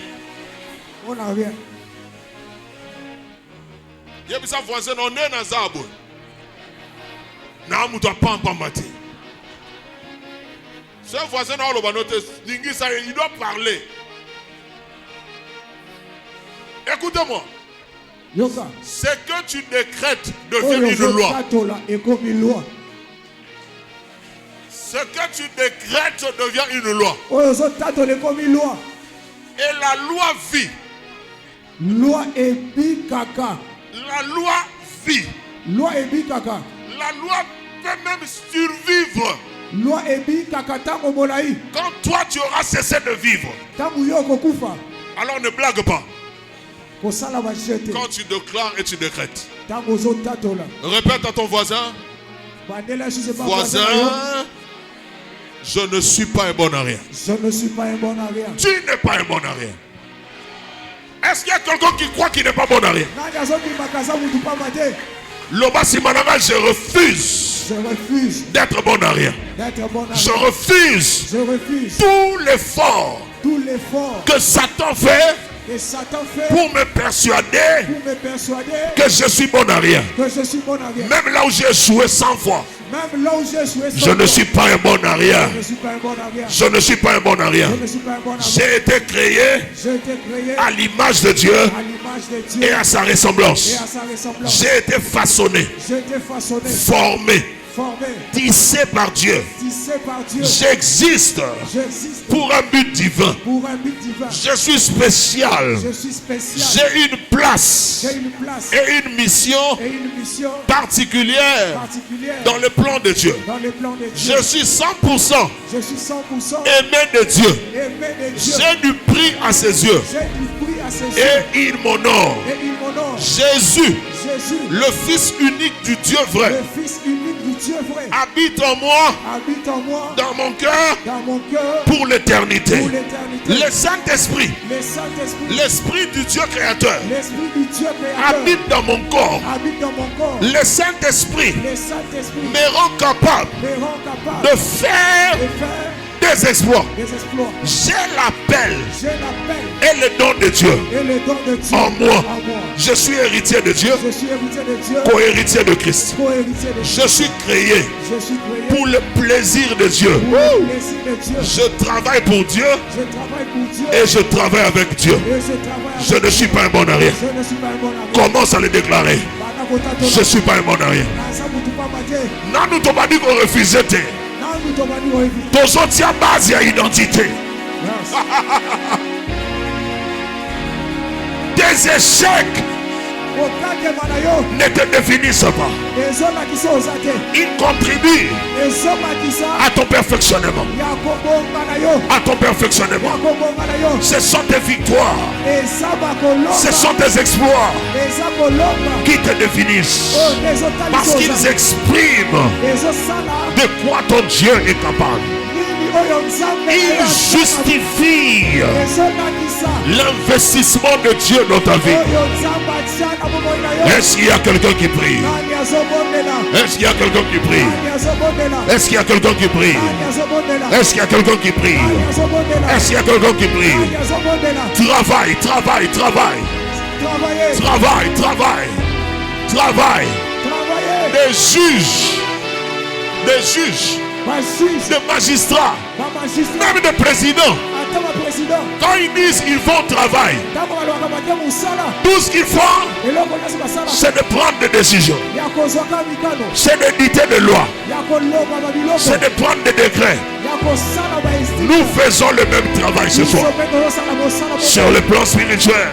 Il y a des voisins, on est dans Zabo. Ce voisin, il doit parler. Écoutez-moi. Ce que tu décrètes devient une loi. Ce que tu décrètes devient une loi. Et la loi vit. La loi vit. La loi peut même survivre. Quand toi tu auras cessé de vivre, alors ne blague pas. Quand tu déclares et tu décrètes, répète à ton voisin: voisin, je ne suis pas un bon à rien. Tu n'es pas un bon à rien. Est-ce qu'il y a quelqu'un qui croit qu'il n'est pas bon à rien? Je refuse d'être bon à rien. Je refuse tout l'effort que Satan fait pour me persuader que je suis bon à rien. Même là où j'ai échoué 100 fois, Je ne suis pas un bon à rien. Je ne suis pas un bon à rien. J'ai été créé à l'image de Dieu et à sa ressemblance. J'ai été façonné, formé, tissé par Dieu. J'existe pour un but divin. Je suis spécial. J'ai une place et une mission particulière dans le plan de Dieu. Je suis 100% aimé de Dieu. J'ai du prix à ses yeux et il m'honore. Jésus, le Fils unique du Dieu vrai, habite en moi, dans mon cœur, pour l'éternité. Le Saint-Esprit, l'Esprit du Dieu créateur, habite dans mon corps. Le Saint-Esprit me rend capable de faire des exploits. J'ai l'appel et le don de Dieu en moi. Je suis héritier de Dieu, co-héritier de Christ. Je suis créé pour le plaisir de Dieu. Je travaille pour Dieu et je travaille avec Dieu. Je ne suis pas un bon à rien. Commence à le déclarer. Je ne suis pas un bon à rien. Non, nous t'avons pas dit qu'on refusait. Tous autres, il y a base, il y a identité. Des échecs ne te définissent pas. Ils contribuent à ton perfectionnement. À ton perfectionnement. Ce sont tes victoires. Ce sont tes exploits qui te définissent. Parce qu'ils expriment de quoi ton Dieu est capable. Il justifie l'investissement de Dieu dans ta vie. Est-ce qu'il y a quelqu'un qui prie? Est-ce qu'il y a quelqu'un qui prie? Est-ce qu'il y a quelqu'un qui prie? Est-ce qu'il y a quelqu'un qui prie? Est-ce qu'il y a quelqu'un qui prie? Travaille, travaille, travaille. Travaille, travaille. Travaille. Des juges. Des juges. Des magistrats. Même des présidents. Quand ils disent qu'ils font travail, tout ce qu'ils font, c'est de prendre des décisions, c'est de dicter des lois, c'est de prendre des décrets. Nous faisons le même travail ce soir. Sur le plan spirituel,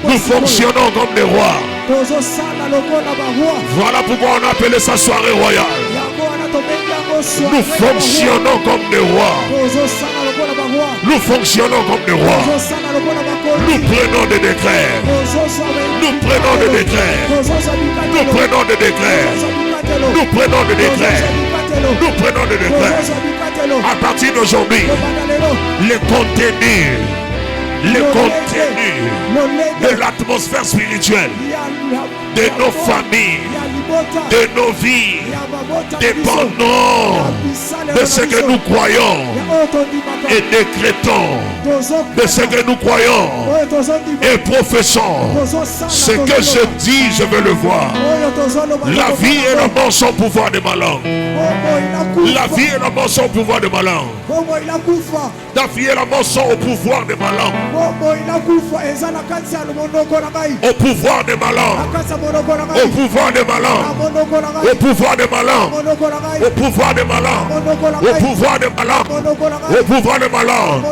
nous fonctionnons comme des rois. Voilà pourquoi on a appelé ça soirée royale. Nous fonctionnons comme des rois. Nous fonctionnons comme des rois. Nous prenons des décrets. Nous prenons des décrets. Nous prenons des décrets. Nous prenons des décrets. Nous prenons des décrets. À partir d'aujourd'hui, les contenus de l'atmosphère spirituelle de nos familles, de nos vies, dépendant de ce que nous croyons et décrétons, de ce que nous croyons et professons. Ce que je dis, je veux le voir. La vie et la mort sont au pouvoir de ma langue. La vie et la mort sont au pouvoir de ma langue. La vie et la mort sont au pouvoir de ma langue. Au pouvoir de ma langue. Au pouvoir de ma langue. Au pouvoir de ma langue. Au pouvoir de ma langue. Au pouvoir de ma langue. Au pouvoir de ma langue.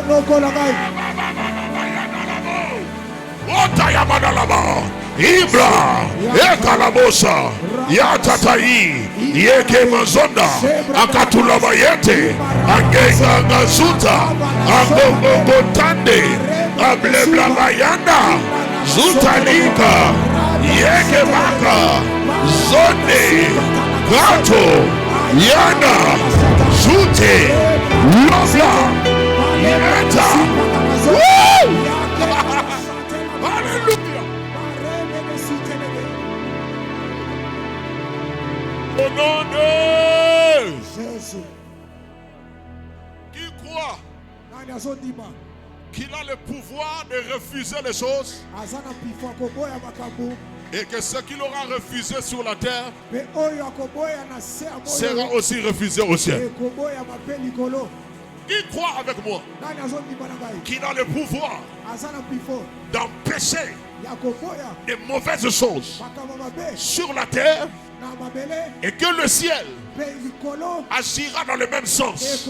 Ibra, Ekalabosa, Yatatai, Yeke Mazonda, Akatula Bayete, Angega Gazuta, Agogo Tande, Ablebla Bayanda, Zutalika, Yeke Baka, Zone, Gato, Yana, Zute, Lola, Yeta. Woo! Au nom de Jésus, qui croit qu'il a le pouvoir de refuser les choses Et que ce qu'il aura refusé sur la terre sera aussi refusé au ciel. Qui croit avec moi qu'il a le pouvoir d'empêcher des mauvaises choses sur la terre et que le ciel agira dans le même sens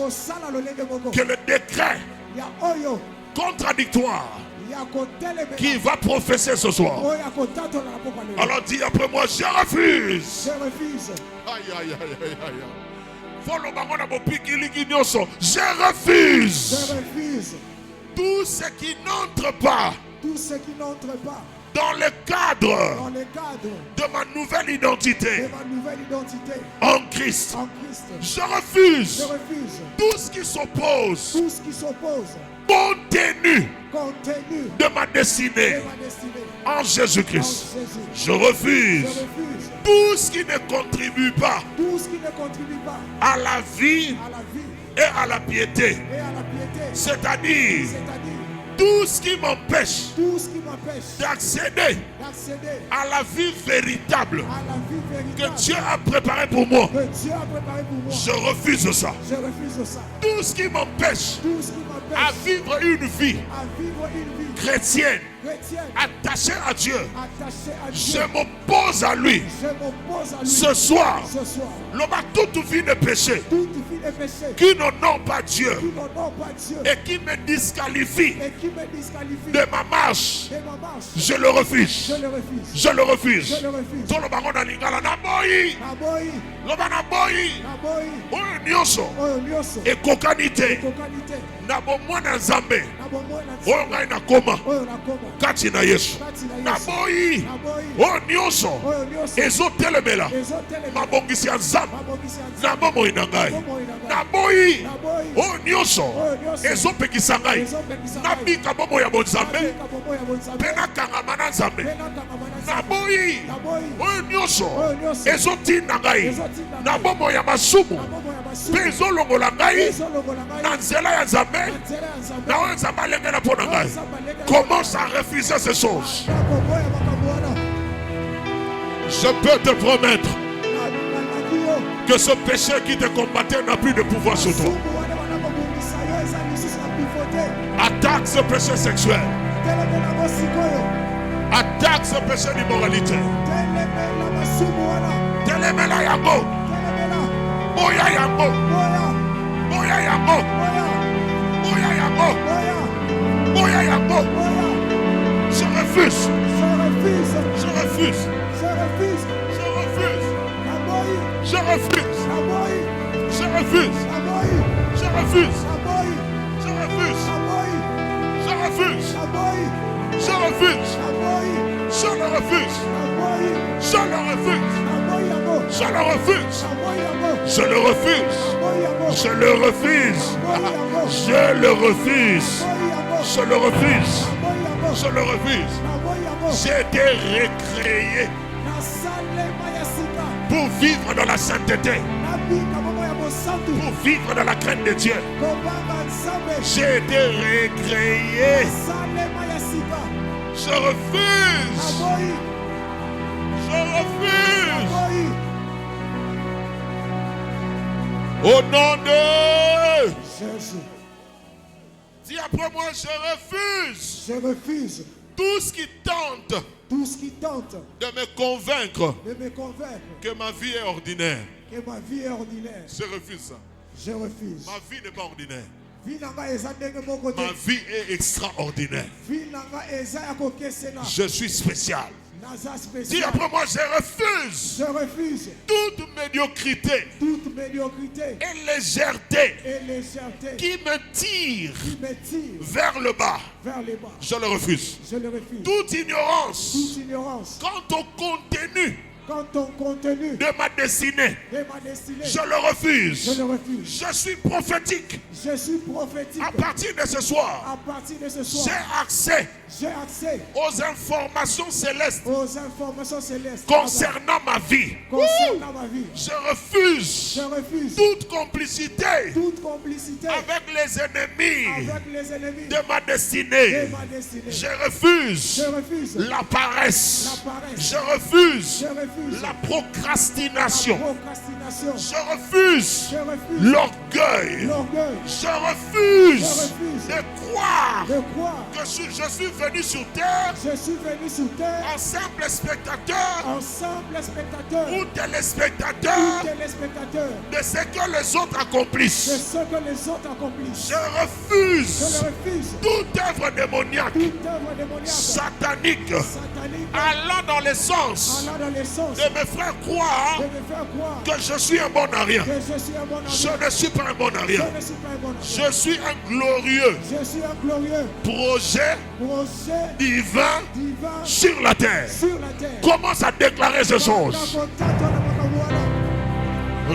que le décret contradictoire qui va professer ce soir. Alors dis après moi, je refuse. Aïe, aïe, aïe, aïe, aïe. Je refuse. Tout ce qui n'entre pas dans le cadre de ma nouvelle identité en Christ. Je refuse tout ce qui s'oppose contenu de ma destinée en Jésus-Christ. Je refuse tout ce qui ne contribue pas à la vie et à la piété. C'est-à-dire tout ce qui m'empêche d'accéder à la vie véritable que Dieu a préparée pour moi. Je refuse ça. Tout ce qui m'empêche à vivre une vie chrétienne attaché à Dieu, je m'oppose à lui. Ce soir, l'homme a toute vie de péché qui n'honore pas Dieu et qui me disqualifie de ma marche. Je le refuse. Je le refuse. Et kokanité na bomwana nzambe oyo ngai nakoma kati na Yesu naboyi oyo nyonso ezotelemela mabongisi ya nzambe na bomoi na ngai naboyi oyo nyonso ezopekisa ngai nabika bomoi ya bonzambe mpe nakangama na nzambe naboyi oyo nyonso ezotinda ngai na bomoi ya masumu mpe ezolongola ngai na nzela ya nzambe. Commence à refuser ces choses. Je peux te promettre que ce péché qui te combattait n'a plus de pouvoir sur toi. Attaque ce péché sexuel. Attaque ce péché d'immoralité. Telemela yango. Boya yango. Boya yango. Je refuse. Je refuse. Je refuse. Je refuse. Je refuse. Je refuse. Je refuse. Je refuse. Je refuse. Je le refuse. Je le refuse. Je le refuse. Je le refuse. Je le refuse. Je le refuse. Je le refuse. Je le refuse. J'ai été recréé pour vivre dans la sainteté, pour vivre dans la crainte de Dieu. J'ai été recréé. Je refuse. Je refuse. Au nom de Jésus. Dis après moi, je refuse. Je refuse. Tout ce qui tente de me convaincre que ma vie est ordinaire. Que ma vie est ordinaire. Je refuse ça. Je refuse. Ma vie n'est pas ordinaire. Ma vie est extraordinaire. Je suis spécial. Dis après moi, je refuse. Je refuse toute médiocrité. Et légèreté. Qui me tire vers le bas. Je le refuse. Je le refuse. Toute ignorance. Quant au contenu quand ton contenu de ma destinée, je le refuse. Je suis prophétique. À partir de ce soir, j'ai accès aux informations célestes concernant ma vie. Je refuse toute complicité avec les ennemis de ma destinée. Je refuse la paresse. Je refuse la procrastination. Je refuse l'orgueil. Je refuse de croire que je suis venu sur terre en simple spectateur ou téléspectateur de ce que les autres accomplissent. Je refuse toute œuvre démoniaque, satanique, allant dans le sens de me faire croire que je suis un bon à rien. Je ne suis pas un bon à rien. Je suis un glorieux projet divin sur la terre. Commence à déclarer ces choses.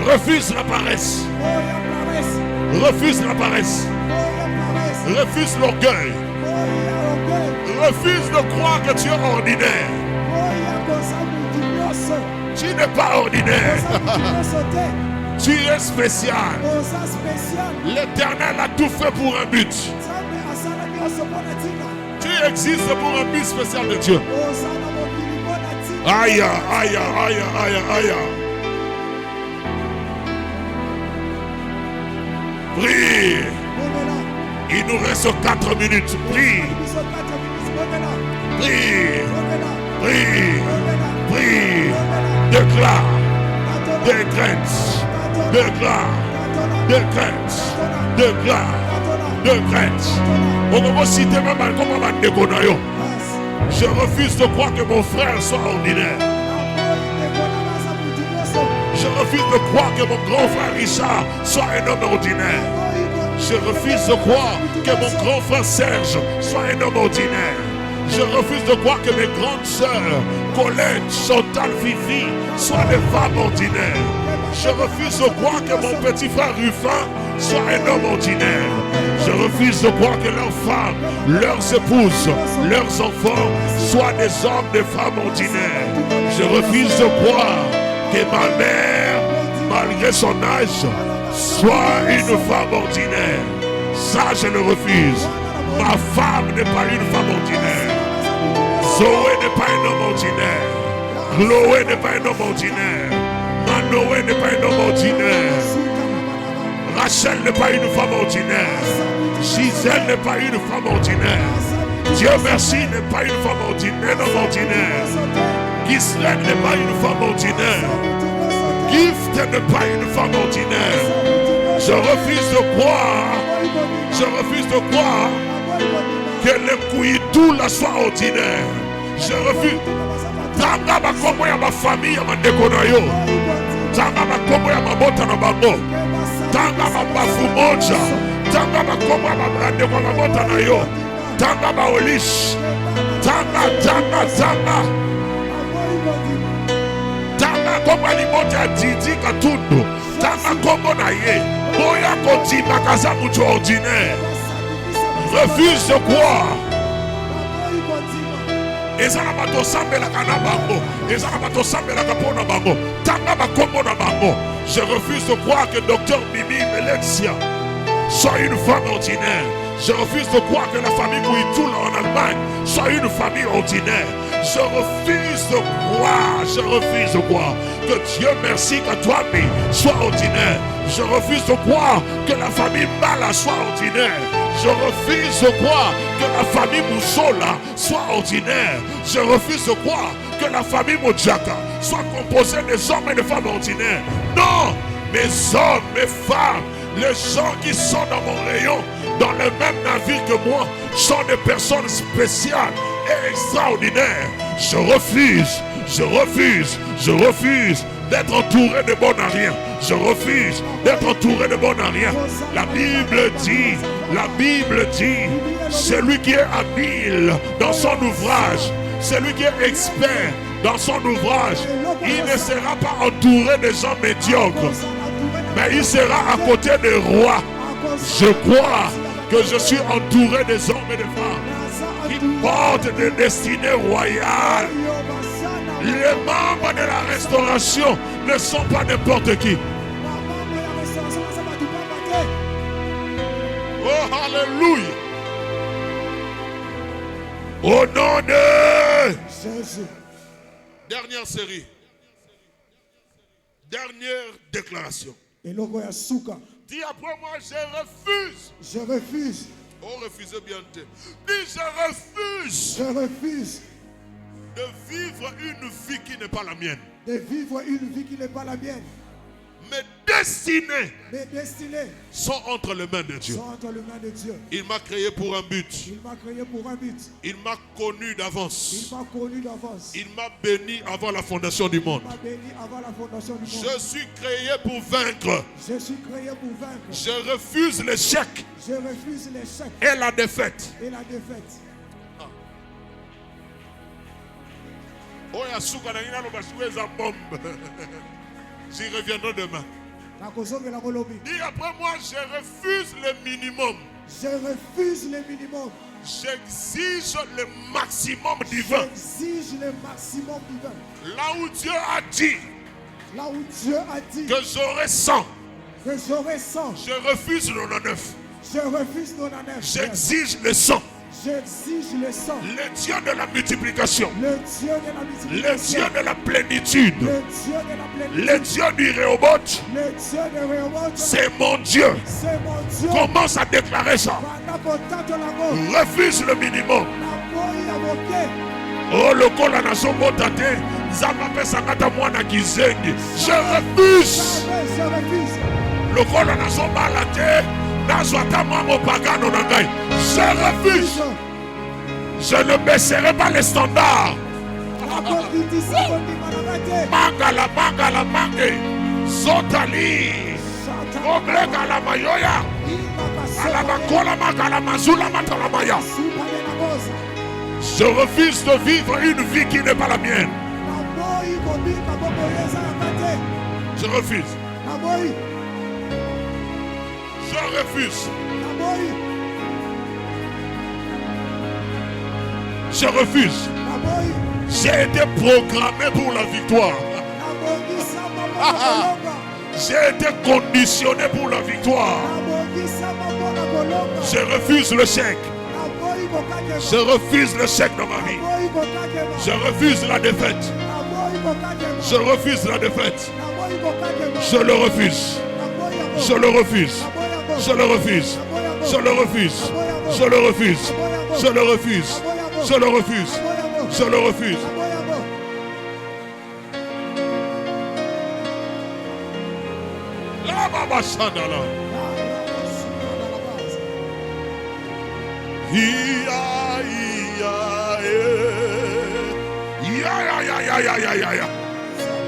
Refuse la paresse. Refuse la paresse. Refuse l'orgueil. Refuse de croire que tu es ordinaire. Tu n'es pas ordinaire. Tu es spécial. L'Éternel a tout fait pour un but. Tu existes pour un but spécial de Dieu. Aïe, aïe, aïe, aïe, aïe. Prie. Il nous reste 4 minutes. Prie. Prie. Prie. Prie. Déclare. Décrète. Déclare. Décrète. Déclare. Décrète. Je refuse de croire que mon frère soit ordinaire. Je refuse de croire que mon grand frère Richard soit un homme ordinaire. Je refuse de croire que mon grand frère Serge soit un homme ordinaire. Je refuse de croire que mes grandes sœurs Colette, Chantal, Vivi soient des femmes ordinaires. Je refuse de croire que mon petit frère Ruffin soit un homme ordinaire. Je refuse de croire que leurs femmes, leurs épouses, leurs enfants soient des hommes, des femmes ordinaires. Je refuse de croire que ma mère, malgré son âge, soit une femme ordinaire. Ça, je le refuse. Ma femme n'est pas une femme ordinaire. Zoé n'est pas un homme ordinaire. Chloé n'est pas un homme ordinaire. Manoé n'est pas un homme ordinaire. Rachel n'est pas une femme ordinaire. Gisèle n'est pas une femme ordinaire. Dieu merci n'est pas une femme ordinaire, un homme ordinaire. Ghislaine n'est pas une femme ordinaire. Gift n'est pas une femme ordinaire. Je refuse de croire que le Kouidoula soit ordinaire. Je refuse. Tanga bakombo ya ma famille ya mandeko na yo. Tanga bakombo ya mabota na bango. Tanga babafu moja. Tanga bakombo ya mandeko na mabota na yo. Tanga baolish. Tanga. Tanga kombo ni moja Didi Katundu. Tanga kombo na ye. Boya kotima kaza mutu ordinaire. Refuse de croire. Je refuse de croire que Dr Mimi Melexia soit une femme ordinaire. Je refuse de croire que la famille Kouitoula en Allemagne soit une famille ordinaire. Je refuse de croire que Dieu merci que toi soit ordinaire. Je refuse de croire que la famille Mala soit ordinaire. Je refuse de croire que la famille Moussola soit ordinaire. Je refuse de croire que la famille Modjaka soit composée des hommes et des femmes ordinaires. Non, mes hommes, mes femmes, les gens qui sont dans mon rayon, dans le même navire que moi, sont des personnes spéciales et extraordinaires. Je refuse d'être entouré de bon à rien. Je refuse d'être entouré de bon à rien. La Bible dit, celui qui est habile dans son ouvrage, celui qui est expert dans son ouvrage, il ne sera pas entouré de gens médiocres, mais il sera à côté des rois. Je crois que je suis entouré des hommes et des femmes qui portent des destinées royales. Les membres de la restauration ne sont pas n'importe qui. Oh, alléluia. Au nom de Jésus. Dernière série. Dernière déclaration. Dis après moi, je refuse. Je refuse. Oh, refusez bien. Dis, je refuse. Je refuse. De vivre une vie qui n'est pas la mienne. De vivre une vie qui n'est pas la mienne. Mes destinées. Mes destinées sont entre les mains de Dieu. Sont entre les mains de Dieu. Il m'a créé pour un but. Il m'a créé pour un but. Il m'a connu d'avance. Il m'a connu d'avance. Il m'a béni avant la fondation du monde. Il m'a béni avant la fondation du monde. Je suis créé pour vaincre. Je suis créé pour vaincre. Je refuse l'échec. Je refuse l'échec. Et la défaite. Et la défaite. Oh, ya souka na ina lo basueza bombe. J'y reviendrai demain. Dis après moi, je refuse le minimum. Je refuse le minimum. J'exige le maximum divin. J'exige le maximum divin. Là où Dieu a dit. Là où Dieu a dit. Que j'aurai 100. Que j'aurai 100. Je refuse 99. Je refuse 99. J'exige le 100. J'exige le 100. Le Dieu de la multiplication. Le Dieu de la multiplication. Le Dieu de la plénitude. Le Dieu de la plénitude. Le Dieu du Rehoboth. Le Dieu de Rehoboth. C'est mon Dieu. C'est mon Dieu. Commence à déclarer ça. Refuse le minimum. Oh, le col à nazo botate. Zamape sangata mwana kizengi. Je refuse. Je refuse. Le col à nazo balate. Je refuse. Je ne baisserai pas les standards. Mangala, mangala, mange. Zotali. Oblegala mayoya. Alabakola magala mazula matalamaya. Je refuse de vivre une vie qui n'est pas la mienne. Je refuse. Je refuse. Je refuse. J'ai été programmé pour la victoire. J'ai été conditionné pour la victoire. Je refuse le chèque. Je refuse le chèque dans ma vie. Je refuse la défaite. Je refuse la défaite. Je le refuse. Je le refuse. Je le refuse. Je le refuse. Je le refuse. Je le refuse. Je le refuse. Je le refuse. La baba sandala. Ya ya.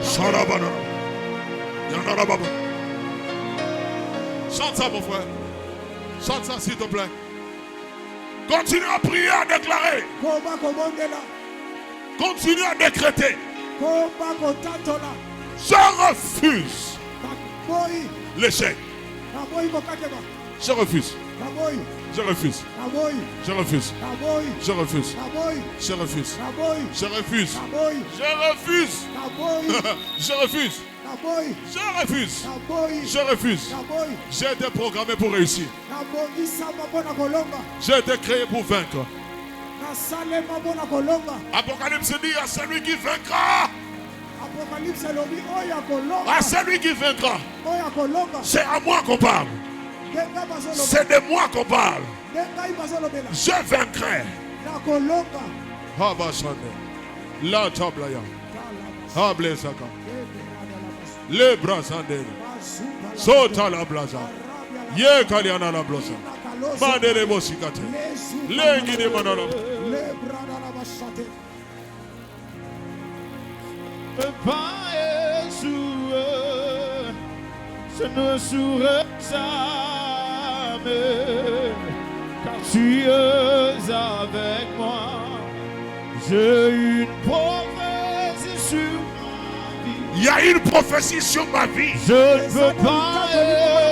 Sarabana. Yanara baba. Chante ça, mon frère. Chante ça, s'il te plaît. Continue à prier, à déclarer. Continue à décréter. Je refuse l'échec. Je refuse. Je refuse. Je refuse. Je refuse. Je refuse. Je refuse. Je refuse. Je refuse. Je refuse. Je refuse. J'ai été programmé pour réussir. J'ai été créé pour vaincre. Apocalypse dit à celui qui vaincra. À celui qui vaincra. C'est à moi qu'on parle. C'est de moi qu'on parle. Je vaincrai. La tablaya. Hablesaka. Le brasandel. Sota la blaza. Ye kaliana la blaza. Madele bosikate. Le guide manala. Pas échouer, je ne saurais jamais, car tu es avec moi. J'ai une prophétie Il y a une prophétie sur ma vie. Je ne peux pas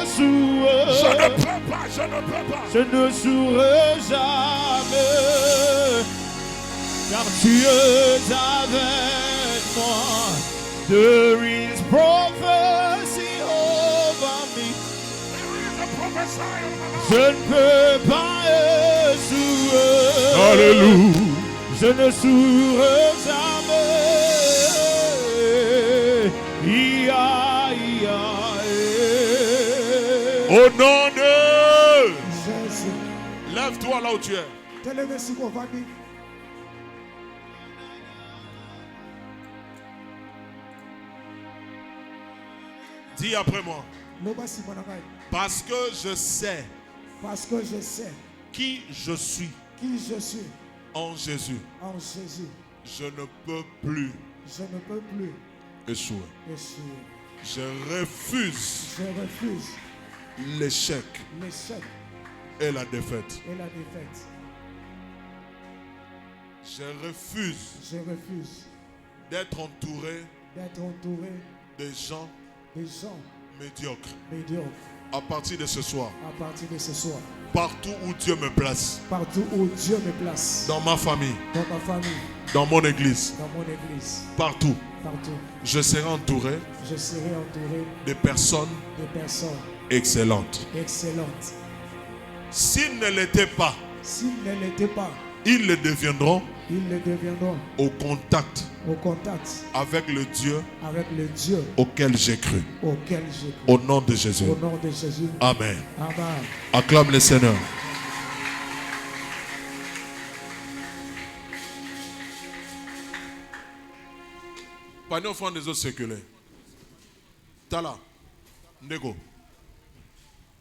échouer. Je ne peux pas, je ne peux pas. Je ne souris jamais. Car tu es avec moi. There is prophecy over me. Je ne peux pas échouer. Alléluia. Je ne souris jamais. Au nom de Jésus. Lève-toi là où tu es. Dis après moi. Parce que je sais. Qui je suis. En Jésus. Je ne peux plus. Échouer. Je refuse. L'échec. Et la défaite. Je refuse. D'être entouré. Des gens. Médiocres. À partir de ce soir. Partout où Dieu me place. Dans ma famille. Dans mon église. Partout. Je serai entouré. De personnes. Excellentes. S'ils ne l'étaient pas. Ils le deviendront. Au contact. Avec le Dieu. Auquel j'ai cru. Au nom de Jésus. Amen. Acclame le Seigneur. Pas nous offrant des autres séculaires. Tala. Ndego.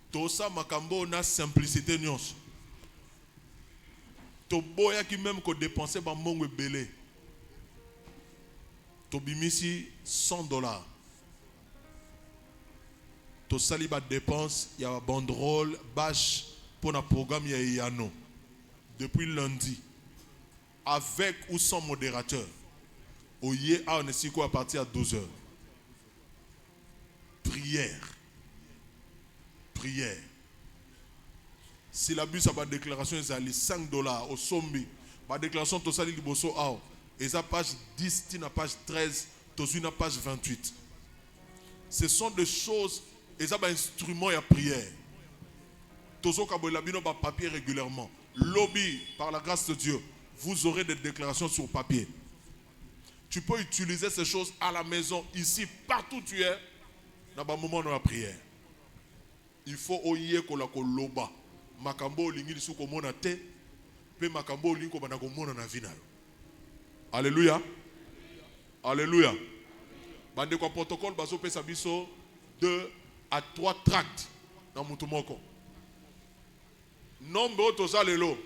Tosa makambo na simplicité nyonso. To boya qui même ko dépenser ba mongo belé. To bimisi $100. To sali ba dépense ya banderole bâche pour un programme ya yano. Depuis lundi. Avec ou sans modérateur. Oye a on est à partir à 12h. Prière. Si la bus a pas déclaration, ils ont $5 au sombi. Ma déclaration, tout ça, il bosso a. Et ça, page 10, na page 13, tout na page 28. Ce sont des choses, et ça, instrument à prière. Tout ça, quand vous papier régulièrement. Lobby, par la grâce de Dieu, vous aurez des déclarations sur papier. Tu peux utiliser ces choses à la maison, ici, partout où tu es, dans un moment de la prière. Il faut oyer ko la ko loba. Makambo lingi su ko mona te, pe makambo lingi ko bana ko mona na vina. Alléluia. Alléluia. Bande ko protocole bazo pesa biso 2 à 3 tracts dans mutumoko. Nombre toza lelo.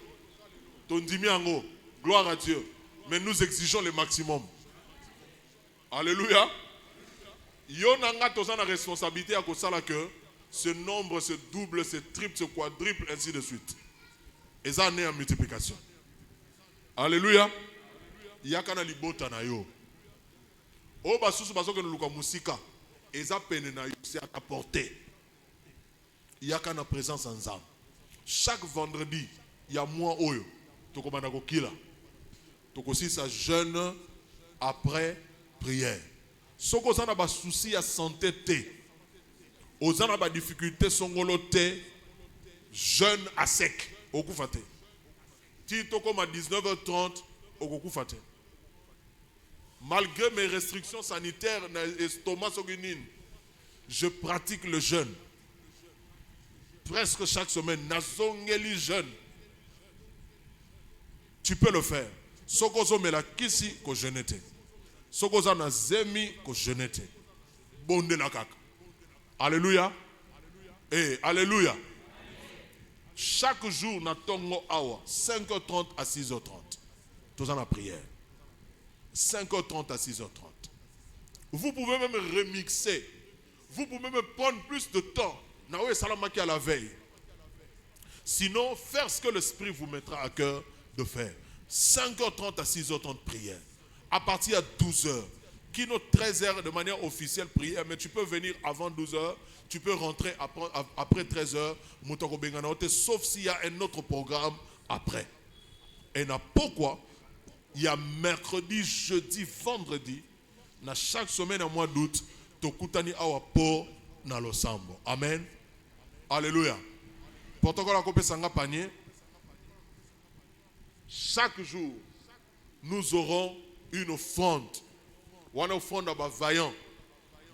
Tondimi ango. Gloire à Dieu. Mais nous exigeons le maximum. Alléluia. Yonanga toza na responsabilité à kosala que ce nombre se double, se triple, se quadruple, ainsi de suite. Et ça n'est en multiplication. Alléluia. Yakana libota na yo. O basusu basoke luka musika. Et ça peine na yo, c'est à ta portée. Yakana présence en âme. Chaque vendredi, il y a moi oyo. Toko manako kila. Toko si sa jeûne après prière. Soko sana ba souci à santé te. Ozana ba difficulté songolo te. Jeûne à sec. Oku fate. Ti toko ma 19h30 oku fate. Malgré mes restrictions sanitaires na estomac soginine, je pratique le jeûne. Presque chaque semaine, nazongeli jeûne. Tu peux le faire. Sokozo mela kisi ko jeûnete. Sokoza na zemi ko jeûnete. Bonde la kaka. Alléluia. Eh, alléluia. Chaque jour, na tongo awa, 5h30 à 6h30. Tout ça la prière. 5h30 à 6h30. Vous pouvez même remixer. Vous pouvez même prendre plus de temps. Naoué salamaki à la veille. Sinon, faire ce que l'Esprit vous mettra à cœur de faire. 5h30 à 6h30 prière. À partir de 12h, qui nous 13h de manière officielle prière, mais tu peux venir avant 12h, tu peux rentrer après 13h, sauf s'il y a un autre programme après. Et pourquoi il y a mercredi, jeudi, vendredi, dans chaque semaine en mois d'août, tokutani awa po na losambo. Amen. Alléluia. Protocole à copé sanga panier. Chaque jour, nous aurons une offrande. Une offrande à vaillant.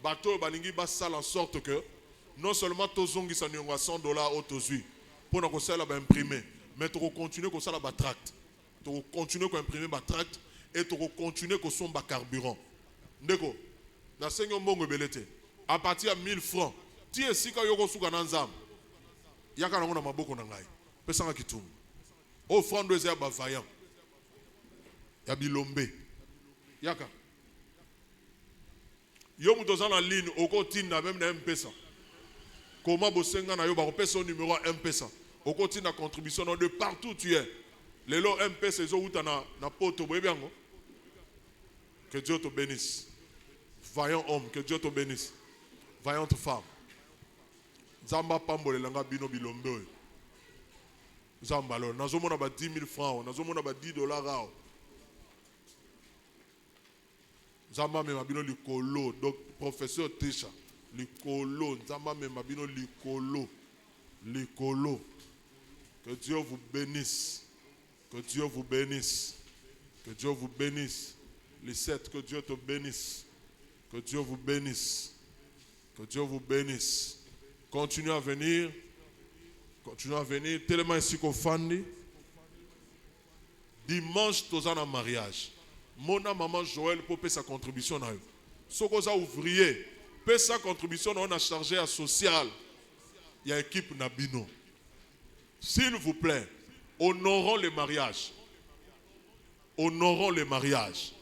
Bateau balingi basal en sorte que non seulement tozongi sa nyonga $100 au tozui pour nous conseiller à imprimer, mais tu continuer comme ça la tract. Tu continuer à imprimer ma tract et tu continuer comme son carburant. Ndeko, na senyo mbongo belete. À partir de 1000 francs, tu es si ka yoko suka nanzam. Yaka na maboko na ngai. Pesa nga kitungu. Offrande eza ba vaillant. Ya bilombe. Yaka. Yo mutoza na ligne oko tinda même na M-Pesa. Comment bosenga na yo ba kopesa numéro M-Pesa. Oko tinda contribution de partout tu es. Lelo M-Pesa ezo uta na poto boyebiango. Que Dieu te bénisse. Vaillant homme, que Dieu te bénisse. Vaillante femme. Zamba pambole langa bino bilombe. Zamba lo nazomona ba 10 000 francs, nazomona ba $10 Zamba me mabino likolo, donc professeur Tisha, likolo, Zamba me mabino likolo. Que Dieu vous bénisse. Que Dieu vous bénisse. Que Dieu vous bénisse. Les 7, que Dieu te bénisse. Que Dieu vous bénisse. Que Dieu vous bénisse. Continuez à venir. Continuez à venir. Tellement ainsi qu'au fandi. Dimanche, tu as un mariage. Mon maman Joël pour payer sa contribution. Ce qu'on a ouvrier, payer sa contribution, on a chargé à social. Il y a équipe Nabino. S'il vous plaît, honorons les mariages. Honorons les mariages.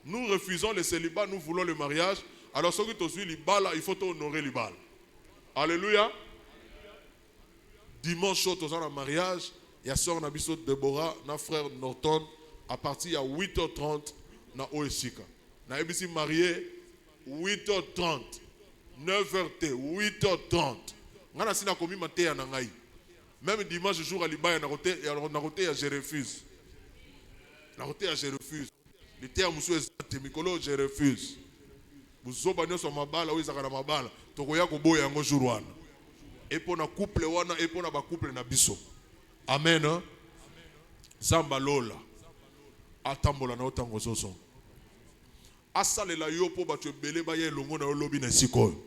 Nous refusons le célibat, nous voulons le mariage. Alors, ce qui te suit, il faut honorer les balles. Alléluia. Dimanche, tu as un mariage. Il y a soeur Nabiso Deborah, notre frère Norton, à partir de 8h30, na Oesika. Na ebisi marié 8h30, 9h, 8h30. Ngana sina komi maté na ngai. Même dimanche jour à Libaya na côté je refuse. Na côté je refuse. Les termes monsieur Temikolo je refuse. Buzoba nyo so mabala oizaka na mabala. Tokoya ko boya ngo jour wana. Et pour na couple wana et pour na ba couple na biso. Amen. Hein? Zamba lola. Atambola na otango zozo. Asalela yo po ba belé ba ye longo na lobi na sikoyo.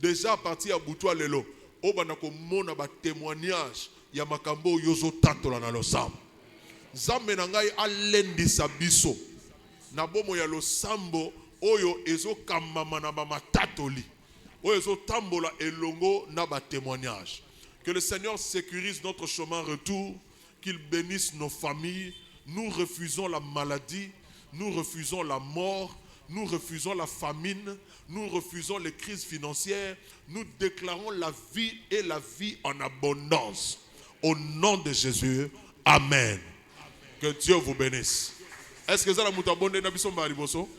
Déjà à partir à Boutoua lelo, obana ko mona ba témoignage ya makambo yozo tatola na losambo. Zambe na ngai alendisa biso. Na bomo ya losambo oyo ezo kamama na ba matatoli. Oyo ezo tambola elongo na ba témoignage. Que le Seigneur sécurise notre chemin retour, qu'il bénisse nos familles. Nous refusons la maladie, nous refusons la mort, nous refusons la famine, nous refusons les crises financières. Nous déclarons la vie et la vie en abondance. Au nom de Jésus, Amen. Que Dieu vous bénisse. Est-ce que ça la moutabonde na biso mbali boso?